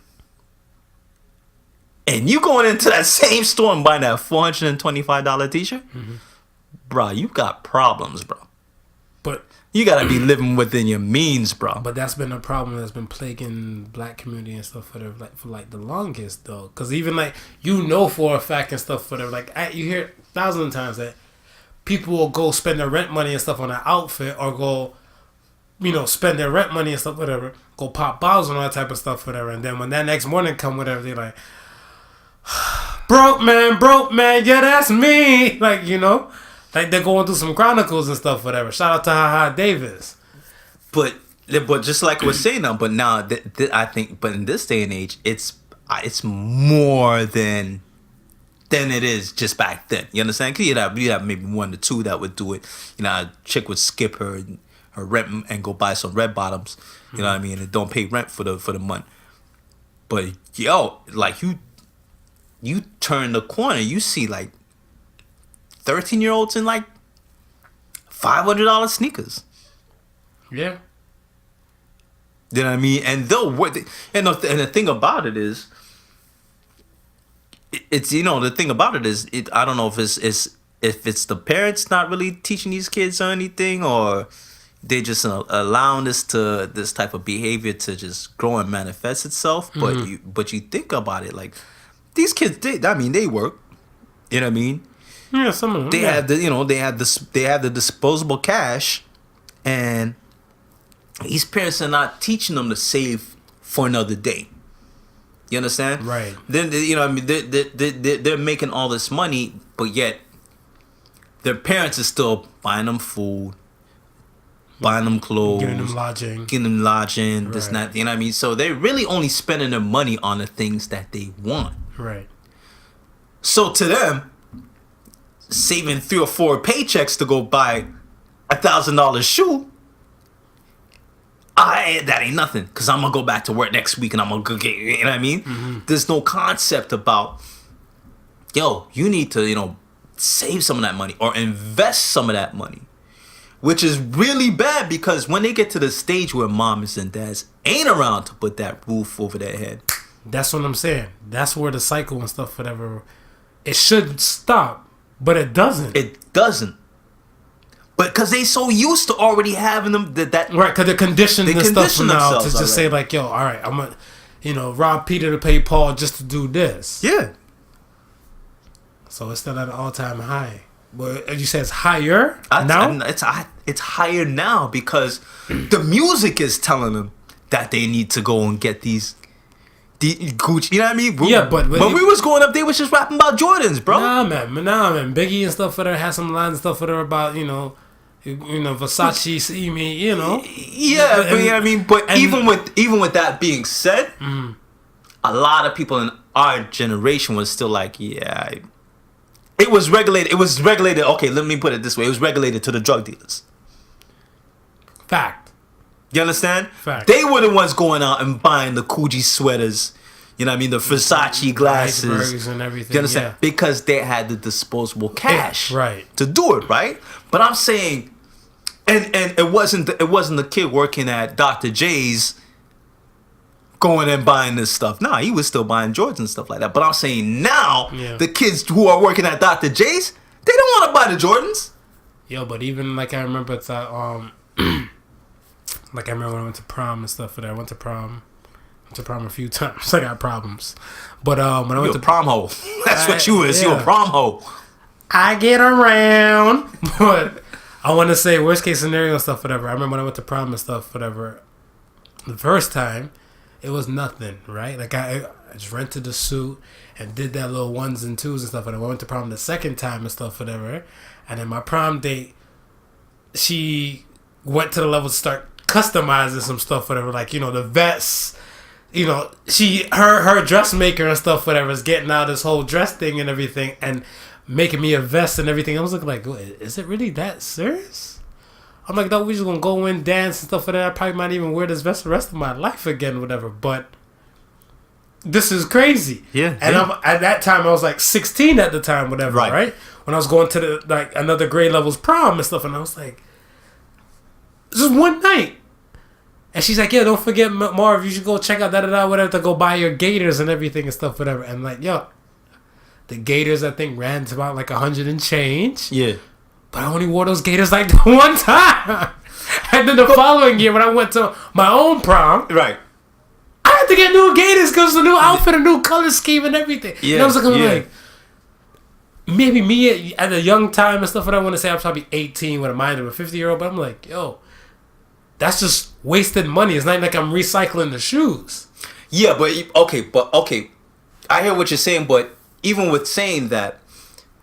and you going into that same store and buying that $425 T-shirt, bro, you got problems, bro. But you gotta be living within your means, bro. But that's been a problem that's been plaguing black community and stuff for the longest, though. Because even like, you know, for a fact and stuff, whatever, like, you hear thousands of times that people will go spend their rent money and stuff on an outfit, or go, you know, spend their rent money and stuff, whatever, go pop bottles and all that type of stuff, whatever. And then when that next morning come, whatever, they're like, broke man, yeah, that's me. Like, you know, like they're going through some chronicles and stuff, whatever. Shout out to Ha Davis. But just like I was saying now, but now I think, but in this day and age, it's more than it is just back then. You understand? Because you have maybe one or two that would do it. You know, a chick would skip her rent and go buy some red bottoms. You know what I mean? And don't pay rent for the month. But yo, like you turn the corner, you see like 13-year-olds in like $500 sneakers. Yeah. You know what I mean? And the thing about it is, it's, you know, the thing about it is, I don't know if it's the parents not really teaching these kids or anything, or they just allowing this type of behavior to just grow and manifest itself. But you think about it, like, these kids, they work. You know what I mean? Yeah, some of them. They have the disposable cash, and these parents are not teaching them to save for another day. You understand? Right. Then, you know, I mean, they're making all this money, but yet their parents are still buying them food, buying them clothes, getting them lodging, this and that. You know what I mean? So they're really only spending their money on the things that they want. Right. So to them, saving 3 or 4 paychecks to go buy $1,000 shoe, that ain't nothing, because I'm gonna go back to work next week and I'm gonna go get, you know what I mean? There's no concept about, yo, you need to, you know, save some of that money or invest some of that money, which is really bad because when they get to the stage where moms and dads ain't around to put that roof over their head. That's what I'm saying. That's where the cycle and stuff, whatever, it should stop, but it doesn't. It doesn't. But because they so used to already having them that right, because they're conditioned and stuff now to just already. say like, yo, all right, I'm gonna, rob Peter to pay Paul just to do this. Yeah. So it's still at an all-time high. Well, you said it's higher now? It's higher now because the music is telling them that they need to go and get these Gucci. You know what I mean? Yeah, but when we was growing up, they was just rapping about Jordans, bro. Nah, man. Biggie and stuff for her had some lines and stuff for her about, Versace, see me, Yeah, but you know what I mean? But even with that being said, a lot of people in our generation was still like, yeah, it was regulated. It was regulated. Okay, let me put it this way. It was regulated to the drug dealers. Fact. You understand? Fact. They were the ones going out and buying the Coogee sweaters. You know what I mean? The Versace glasses. And everything. You understand? Yeah. Because they had the disposable cash. Right. To do it, right? But I'm saying, and it wasn't the kid working at Dr. J's going and buying this stuff. Nah, he was still buying Jordans and stuff like that. But I'm saying now, the kids who are working at Dr. J's, they don't want to buy the Jordans. Yo, but even like I remember that, like I remember when I went to prom and stuff for that. I went to prom a few times. I got problems. But when I went to prom hoe. That's what you is. Yeah. You're a prom hoe. I get around. But I want to say worst case scenario and stuff, whatever. I remember when I went to prom and stuff, whatever. The first time, it was nothing, right? Like I just rented a suit and did that little ones and twos and stuff. And I went to prom the second time and stuff, whatever. And then my prom date, she went to the level to start customizing some stuff, whatever. Like, the vests. Her dressmaker and stuff, whatever, is getting out this whole dress thing and everything and making me a vest and everything. I was looking like, is it really that serious? I'm like, no, we just gonna go in, dance and stuff like that. I probably might even wear this vest the rest of my life again, whatever. But this is crazy. Yeah. And at that time, I was like 16 at the time, whatever, right? When I was going to another grade level's prom and stuff, and I was like, just one night. And she's like, yeah, don't forget, Marv, you should go check out whatever, to go buy your gaiters and everything and stuff, whatever. And like, yo, the gaiters, I think, ran to about like 100 and change. Yeah. But I only wore those gaiters like one time. And then the following year, when I went to my own prom, right, I had to get new gaiters because the new outfit, a new color scheme and everything. Yeah. And I was like, maybe me at a young time and stuff, what I want to say, I was probably 18 with a mind of a 50-year-old, but I'm like, yo, that's just wasted money. It's not like I'm recycling the shoes. Yeah, but okay. I hear what you're saying, but even with saying that,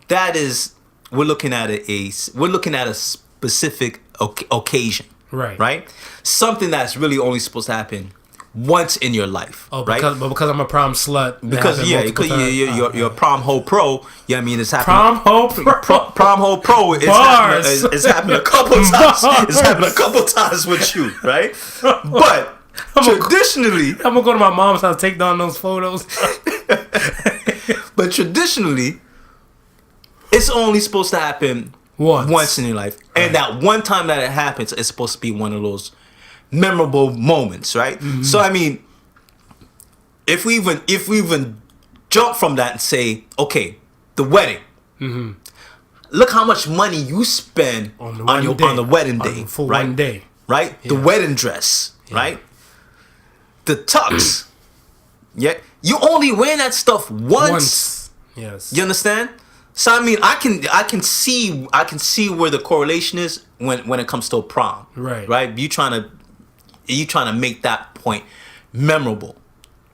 we're looking at a specific occasion, right? Something that's really only supposed to happen once in your life, right? Because I'm a prom slut. Because you're a prom hoe pro. Yeah, I mean it's happening. Prom hoe pro. Prom hoe pro. It's happened a couple times. It's happened a couple times with you, right? But traditionally, I'm gonna go to my mom's house, take down those photos. But traditionally, it's only supposed to happen once in your life, and that one time that it happens, it's supposed to be one of those memorable moments, right? Mm-hmm. So I mean, if we even jump from that and say, okay, the wedding, look how much money you spend on the wedding day, for right? 1 day, right? Yeah. The wedding dress, right? The tux, yeah. You only wear that stuff once. Yes. You understand? So I mean, I can see where the correlation is when it comes to a prom, right? You trying to make that point memorable,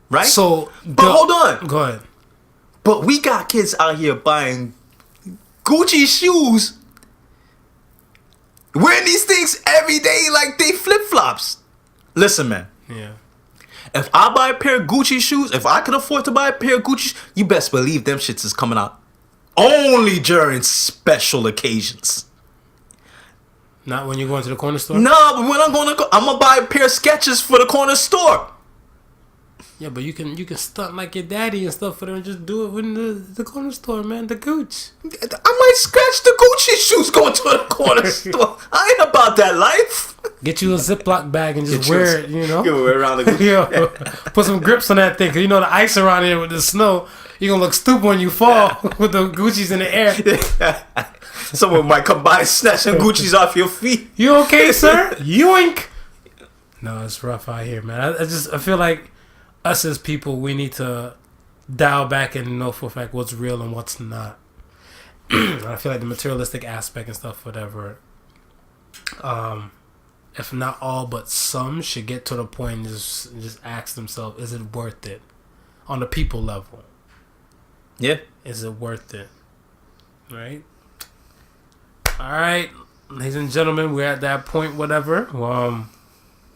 right? So, but hold on, go ahead. But we got kids out here buying Gucci shoes, wearing these things every day like they flip flops. Listen, man. Yeah. If I buy a pair of Gucci shoes, if I can afford to buy a pair of Gucci shoes, you best believe them shits is coming out only during special occasions. Not when you're going to the corner store? No, but when I'm gonna buy a pair of Skechers for the corner store. Yeah, but you can stunt like your daddy and stuff for them and just do it in the corner store, man. The Gooch. I might scratch the Gucci shoes going to the corner store. I ain't about that life. Get you a Ziploc bag and just wear it, you know? You wear around the Gucci. Yo, put some grips on that thing, because you know the ice around here with the snow, you're going to look stupid when you fall with the Gucci's in the air. Someone might come by and snatch some Gucci's off your feet. You okay, sir? Yoink! No, it's rough out here, man. I feel like us as people, we need to dial back and know for a fact what's real and what's not. I feel like the materialistic aspect and stuff, whatever, if not all but some, should get to the point and just ask themselves, is it worth it? On the people level. Yeah. Is it worth it? Right? Alright, ladies and gentlemen, we're at that point, whatever.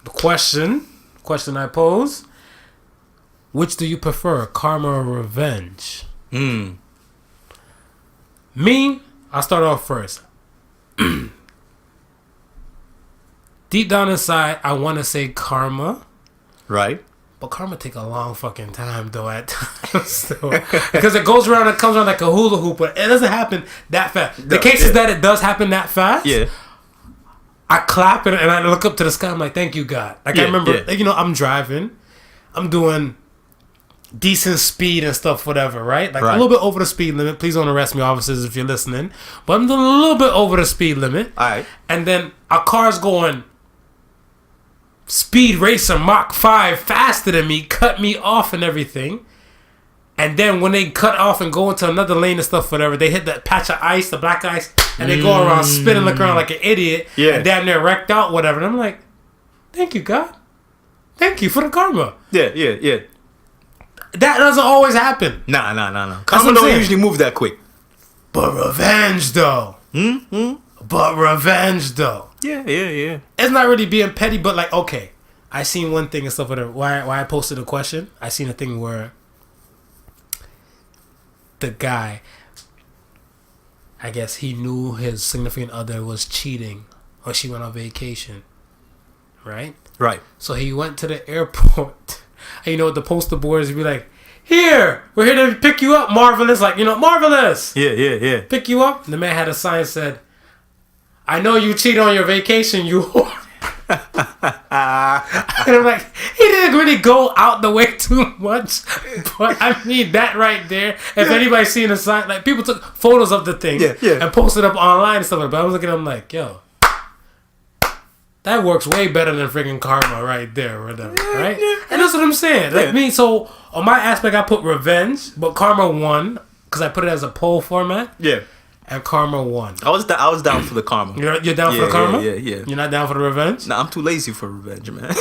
The question I pose: which do you prefer, karma or revenge? Me, I'll start off first. Deep down inside, I want to say karma. Right. But karma take a long fucking time, though, at times. Because it goes around and comes around like a hula hoop, but it doesn't happen that fast. The cases that it does happen that fast, I clap and I look up to the sky. I'm like, thank you, God. Like, I remember, like, you know, I'm driving. I'm doing decent speed and stuff, whatever, right? Like, a little bit over the speed limit. Please don't arrest me, officers, if you're listening. But I'm doing a little bit over the speed limit. All right. And then a car's going speed racer Mach 5 faster than me, cut me off and everything. And then when they cut off and go into another lane and stuff, whatever, they hit that patch of ice, the black ice, and they go around spinning, look around like an idiot, and damn near wrecked out, whatever. And I'm like, thank you, God. Thank you for the karma. Yeah. That doesn't always happen. Nah. Karma don't usually move that quick. But revenge, though. But revenge, though. Yeah. It's not really being petty, but like, okay, I seen one thing and stuff, whatever. Why I posted a question, I seen a thing where the guy, I guess he knew his significant other was cheating or she went on vacation, right? Right. So he went to the airport. And you know what the poster boards would be like, here, we're here to pick you up, Marvelous. Like, you know, Marvelous. Yeah. Pick you up. And the man had a sign that said, I know you cheat on your vacation, you whore. And I'm like, he didn't really go out the way too much. But I mean, that right there, if anybody's seen a sign, like, people took photos of the thing and posted up online and stuff like that. But I was looking at him like, yo, that works way better than freaking karma right there, or whatever, right? And that's what I'm saying. Like me, so on my aspect, I put revenge, but karma won because I put it as a poll format. Yeah. And karma won. I was down for the karma. You're down for the karma? Yeah. You're not down for the revenge? Nah, I'm too lazy for revenge, man.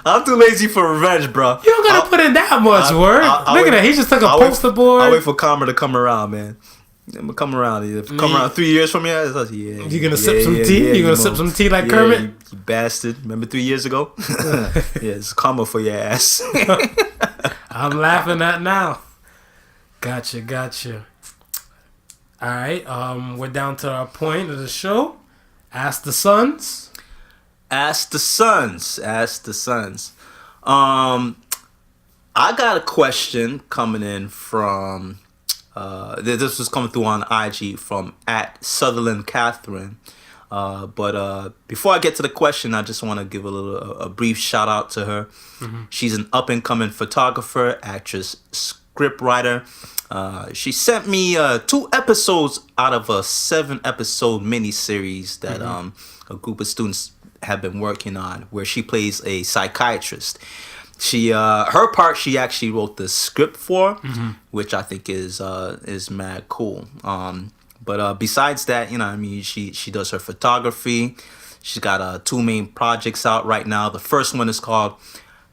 I'm too lazy for revenge, bro. You don't gotta put in that much work. Look at that. He just took a poster board. I'll wait for karma to come around, man. I'm gonna come around. If you come around 3 years from here, you gonna sip some tea? You gonna sip some tea like Kermit? You bastard. Remember 3 years ago? It's karma for your ass. I'm laughing at now. Gotcha. Alright, we're down to our point of the show. Ask the Sons. I got a question coming in from this was coming through on IG from @Sutherland Catherine. But before I get to the question, I just want to give a brief shout out to her. She's an up and coming photographer, actress, script writer. She sent me 2 episodes out of a 7-episode miniseries that a group of students have been working on, where she plays a psychiatrist. She her part she actually wrote the script for, which I think is mad cool. But besides that, you know, I mean, she does her photography. She's got 2 main projects out right now. The first one is called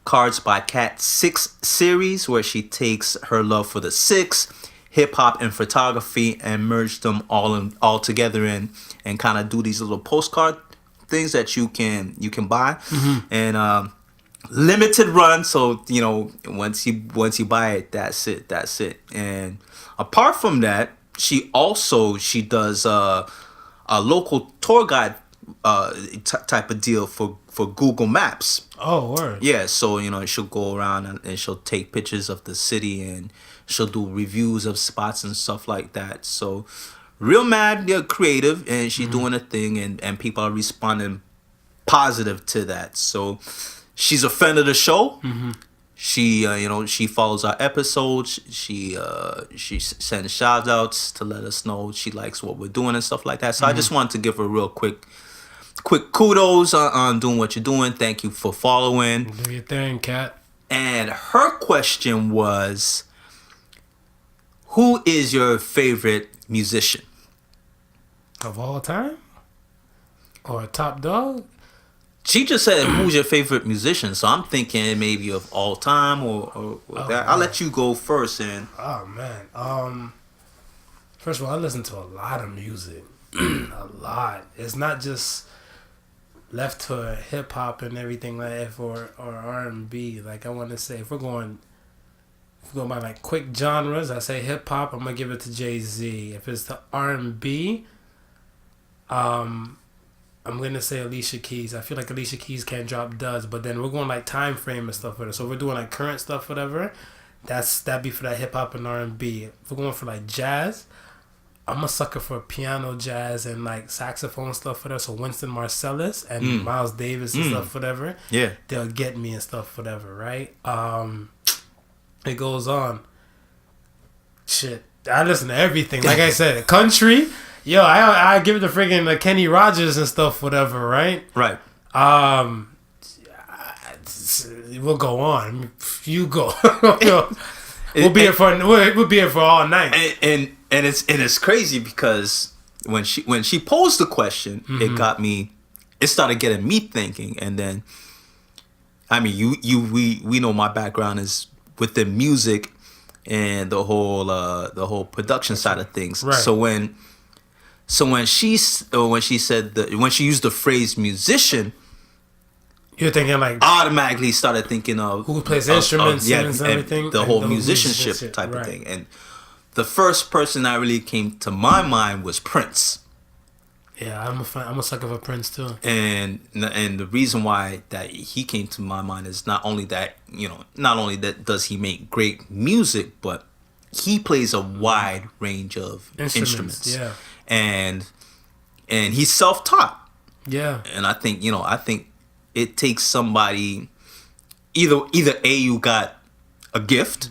Cards by Cat 6 series, where she takes her love for the 6, hip hop and photography, and merge them all together and kind of do these little postcard things that you can buy and limited run. So you know, once you buy it, that's it. And apart from that, she does a local tour guide type of deal for Google Maps. Oh, word. Yeah, so she'll go around and she'll take pictures of the city and she'll do reviews of spots and stuff like that. So real mad, creative, and she's doing a thing, and people are responding positive to that. So she's a fan of the show. She she follows our episodes. She sends shout outs to let us know she likes what we're doing and stuff like that. So I just wanted to give her a real quick kudos on doing what you're doing. Thank you for following. Do your thing, Kat. And her question was, who is your favorite musician of all time? Or a top dog? She just said, who's your favorite musician? So I'm thinking maybe of all time or that. Man. I'll let you go first. Oh, man. First of all, I listen to a lot of music. A lot. It's not just left to hip hop and everything like that or R&B. Like I want to say, if we're going by like quick genres, I say hip hop. I'm gonna give it to Jay-Z. If it's the R&B, I'm gonna say Alicia Keys. I feel like Alicia Keys can't drop duds, but then we're going like time frame and stuff with her. So we're doing like current stuff, whatever. That'd be for that hip hop and R&B. If we're going for like jazz, I'm a sucker for piano jazz and like saxophone stuff, whatever. So Winston Marsalis and Miles Davis and stuff, whatever. Yeah, they'll get me and stuff, whatever. Right? It goes on. Shit, I listen to everything. Like I said, country. Yo, I give it to freaking Kenny Rogers and stuff, whatever. Right? Right. We'll go on. You go. We'll be here for all night. And it's crazy because when she posed the question, it started getting me thinking. And then, I mean, we know my background is within music and the whole production side of things. Right. So when she used the phrase musician, you're thinking like automatically started thinking of who plays instruments and everything, the whole musicianship type of thing. And the first person that really came to my mind was Prince. Yeah, I'm a sucker for Prince too. And the reason why that he came to my mind is not only that does he make great music, but he plays a wide range of instruments. Yeah. And he's self-taught. Yeah. And I think it takes somebody either A, you got a gift,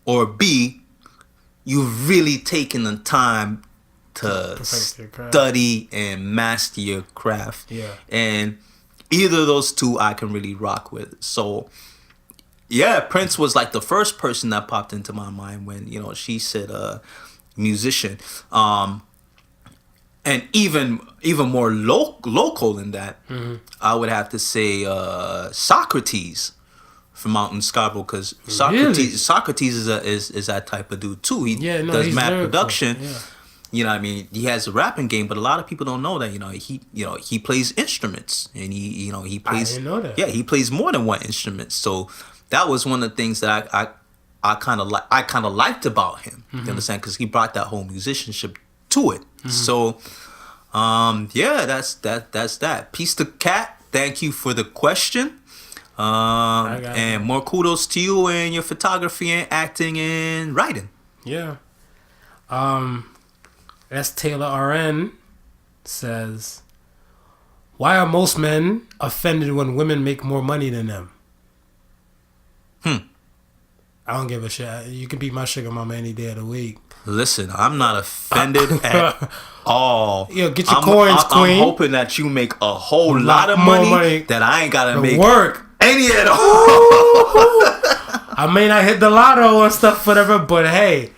or B, you've really taken the time to study and master your craft. Yeah. And either of those two I can really rock with. So yeah, Prince was like the first person that popped into my mind when, she said musician. And even more local than that, I would have to say Socrates from out in Scarborough, because Socrates is that type of dude too. He does mad production. Yeah. You know what I mean? He has a rapping game, but a lot of people don't know that. He plays instruments, and he plays. I didn't know that. Yeah, he plays more than one instrument. So that was one of the things that I kind of liked about him. You understand? Because he brought that whole musicianship to it. So, that's that. Peace to Kat. Thank you for the question. And more kudos to you and your photography and acting and writing. Yeah. S. Taylor RN says, why are most men offended when women make more money than them? I don't give a shit. You can be my sugar mama any day of the week. Listen, I'm not offended at all. Yo, get your coins, queen. I'm hoping that you make a whole lot of money that I ain't gotta make work any at all. I may not hit the lotto and stuff, whatever, but hey,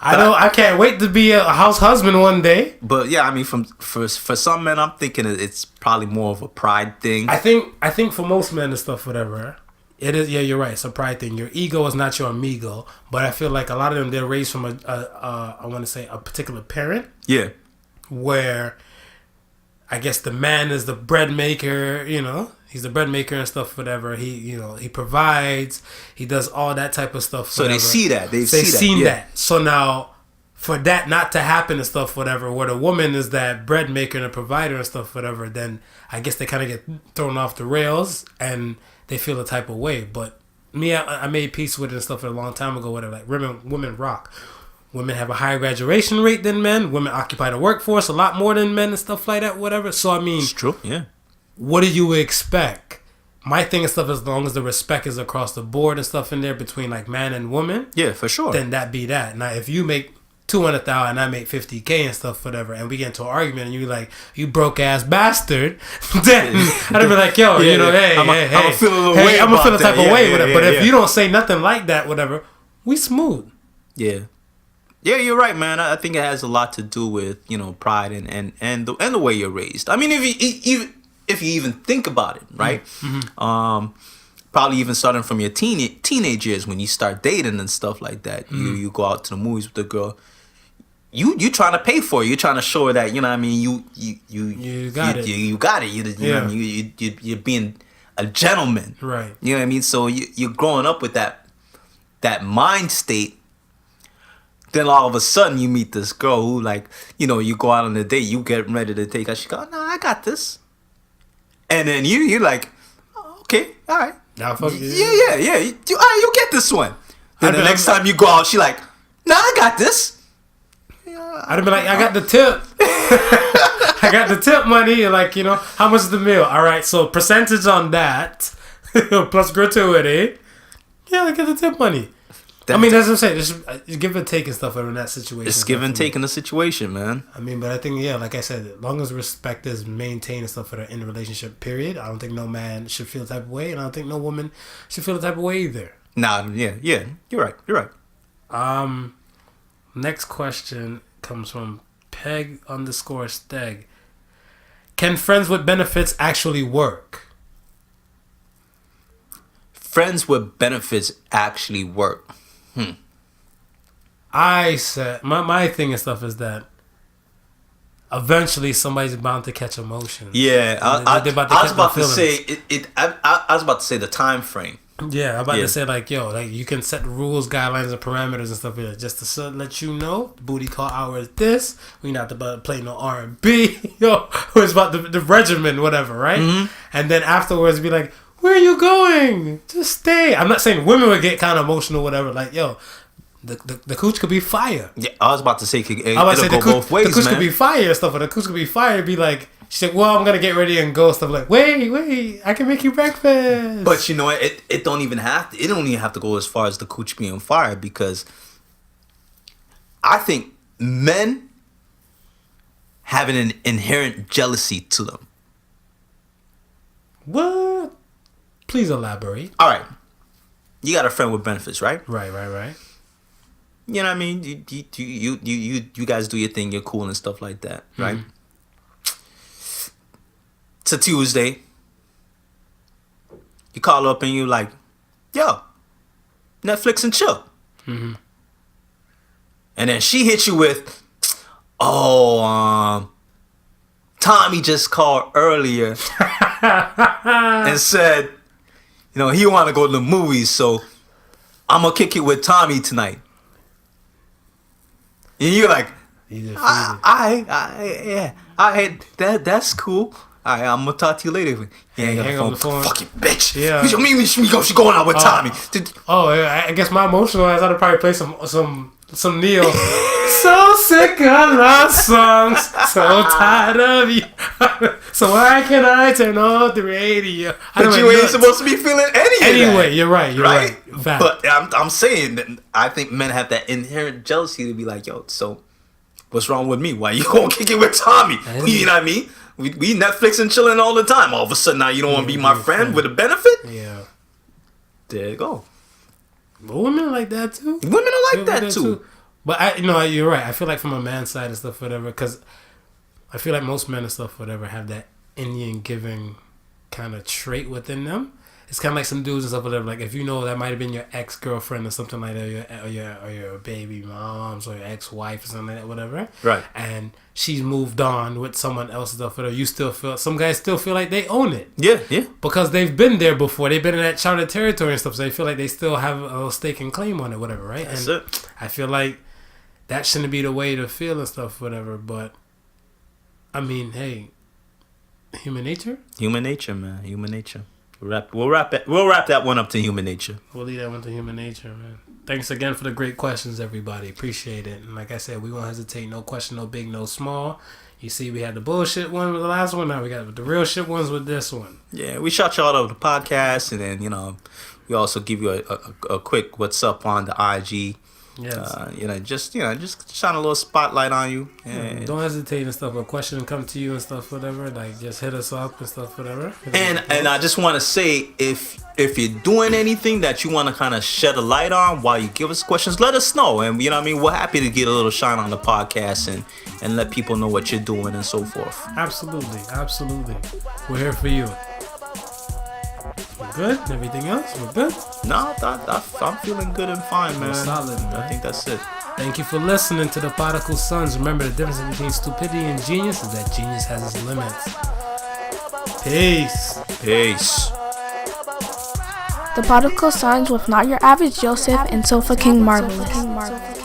I can't wait to be a house husband one day. But yeah, I mean, for some men, I'm thinking it's probably more of a pride thing. I think for most men and stuff, whatever. It is, yeah, you're right. It's a pride thing. Your ego is not your amigo, but I feel like a lot of them, they're raised from I want to say a particular parent. Yeah. Where I guess the man is the bread maker, he's the bread maker and stuff, whatever. He provides, he does all that type of stuff. So whatever. they see that. They've seen that. So now, for that not to happen and stuff, whatever, where the woman is that bread maker and a provider and stuff, whatever, then I guess they kind of get thrown off the rails and they feel a type of way. But me, I made peace with it and stuff a long time ago, whatever. Like, women rock. Women have a higher graduation rate than men. Women occupy the workforce a lot more than men and stuff like that, whatever. So, I mean... It's true, yeah. What do you expect? My thing and stuff, as long as the respect is across the board and stuff in there between, like, man and woman... Yeah, for sure. Then that be that. Now, if you make... 200,000 and I make 50K and stuff, whatever, and we get into an argument and you like, you broke ass bastard, then I'd be like, yo, you know, hey, I'm gonna feel a little way, I'm gonna feel the type of way with it. But if you don't say nothing like that, whatever, we smooth. Yeah, you're right, man. I think it has a lot to do with, you know, pride and the way you're raised. I mean, if you even think about it, right? Mm-hmm. Probably even starting from your teenage years when you start dating and stuff like that. Mm-hmm. You go out to the movies with the girl. You trying to pay for it. You're trying to show her that, you know what I mean, you got it. You got it. You know what I mean? You're being a gentleman. Right. You know what I mean? So you're growing up with that mind state. Then all of a sudden you meet this girl who, like, you know, you go out on a date, you get ready to take her. She go, no, I got this. And then you're like, oh, okay, all right. Now, fuck yeah. You get this one. Then the next time you go out, she like, nah, I got this. I'd be like, I got the tip. I got the tip money. Like, you know, how much is the meal? All right, so percentage on that plus gratuity. Yeah, I get the tip money. I mean, that's what I'm saying. It's give and take and stuff in that situation. It's give and take in the situation, man. I mean, but I think, yeah, like I said, as long as respect is maintained and stuff in a relationship, period, I don't think no man should feel the type of way, and I don't think no woman should feel the type of way either. Nah, yeah. You're right. Next question comes from Peg_Steg. Can friends with benefits actually work? Friends with benefits actually work. I said my thing and stuff is that eventually somebody's bound to catch emotions. Yeah, I was about to say I was about to say the time frame. Yeah, I'm about to say, like, yo, like, you can set rules, guidelines, and parameters and stuff like that, just to let you know, booty call hour is this. We not about to play no R&B. Yo, it's about the regimen, whatever, right? Mm-hmm. And then afterwards, be like, where are you going? Just stay. I'm not saying women would get kind of emotional, whatever. Like, yo, the cooch could be fire. Yeah, I was about to say, it'll go both ways, man. The cooch could be fire and stuff, but the cooch could be fire. Be like, she's like, well, I'm going to get ready and go. Stuff like, wait, I can make you breakfast. But you know what? It don't even have to go as far as the cooch being fire, because I think men have an inherent jealousy to them. What? Please elaborate. All right. You got a friend with benefits, right? Right. You know what I mean? You guys do your thing. You're cool and stuff like that, right? Mm-hmm. It's a Tuesday. You call up and you like, yo, Netflix and chill. Mm-hmm. And then she hits you with, Tommy just called earlier and said, you know, he want to go to the movies, so I'm going to kick it with Tommy tonight. And you're like, that's cool. All right, I'm gonna talk to you later. Yeah, hang on the phone. Fucking bitch. Yeah. She going out with Tommy. I guess my emotional ass, I'd probably play some Neil. So sick of love songs, so tired of you. So why can I turn off the radio? But you ain't supposed to be feeling anyway. You're right. Fact. But I'm saying that I think men have that inherent jealousy to be like, yo, so what's wrong with me? Why you gonna kick it with Tommy? You know what I mean? We Netflix and chilling all the time. All of a sudden now you don't want to be my friend with a benefit? Yeah. There you go. But women are like that too. Women are like that too. But you're right. I feel like from a man's side and stuff, whatever, because I feel like most men and stuff, whatever, have that Indian giving kind of trait within them. It's kind of like some dudes and stuff, whatever. Like, if you know that might have been your ex-girlfriend or something like that, or your baby moms or your ex-wife or something like that, whatever. Right. And she's moved on with someone else and stuff, whatever. You still feel, some guys still feel like they own it. Yeah. Because they've been there before. They've been in that charted territory and stuff, so they feel like they still have a stake and claim on it, whatever, right? That's and it. I feel like that shouldn't be the way to feel and stuff, whatever. But I mean, hey, human nature. Human nature, man. Human nature. We'll wrap that one up to human nature. We'll leave that one to human nature, man. Thanks again for the great questions, everybody. Appreciate it. And like I said, we won't hesitate. No question, no big, no small. You see, we had the bullshit one with the last one. Now we got the real shit ones with this one. Yeah, we shout y'all out of the podcast, and then we also give you a quick what's up on the IG. Yes. Just shine a little spotlight on you. Yeah, don't hesitate and stuff. A question come to you and stuff, whatever. Like, just hit us up and stuff, whatever. And I just want to say, if you're doing anything that you want to kind of shed a light on while you give us questions, let us know. And we're happy to get a little shine on the podcast and let people know what you're doing and so forth. Absolutely. We're here for you. Good? Everything else? We're good? No, I'm feeling good and fine, man. Solid, man. I think that's it. Thank you for listening to the Podical Sons. Remember, the difference between stupidity and genius is that genius has its limits. Peace. The Podical Sons with not your average Joseph and Sofa King Marvelous.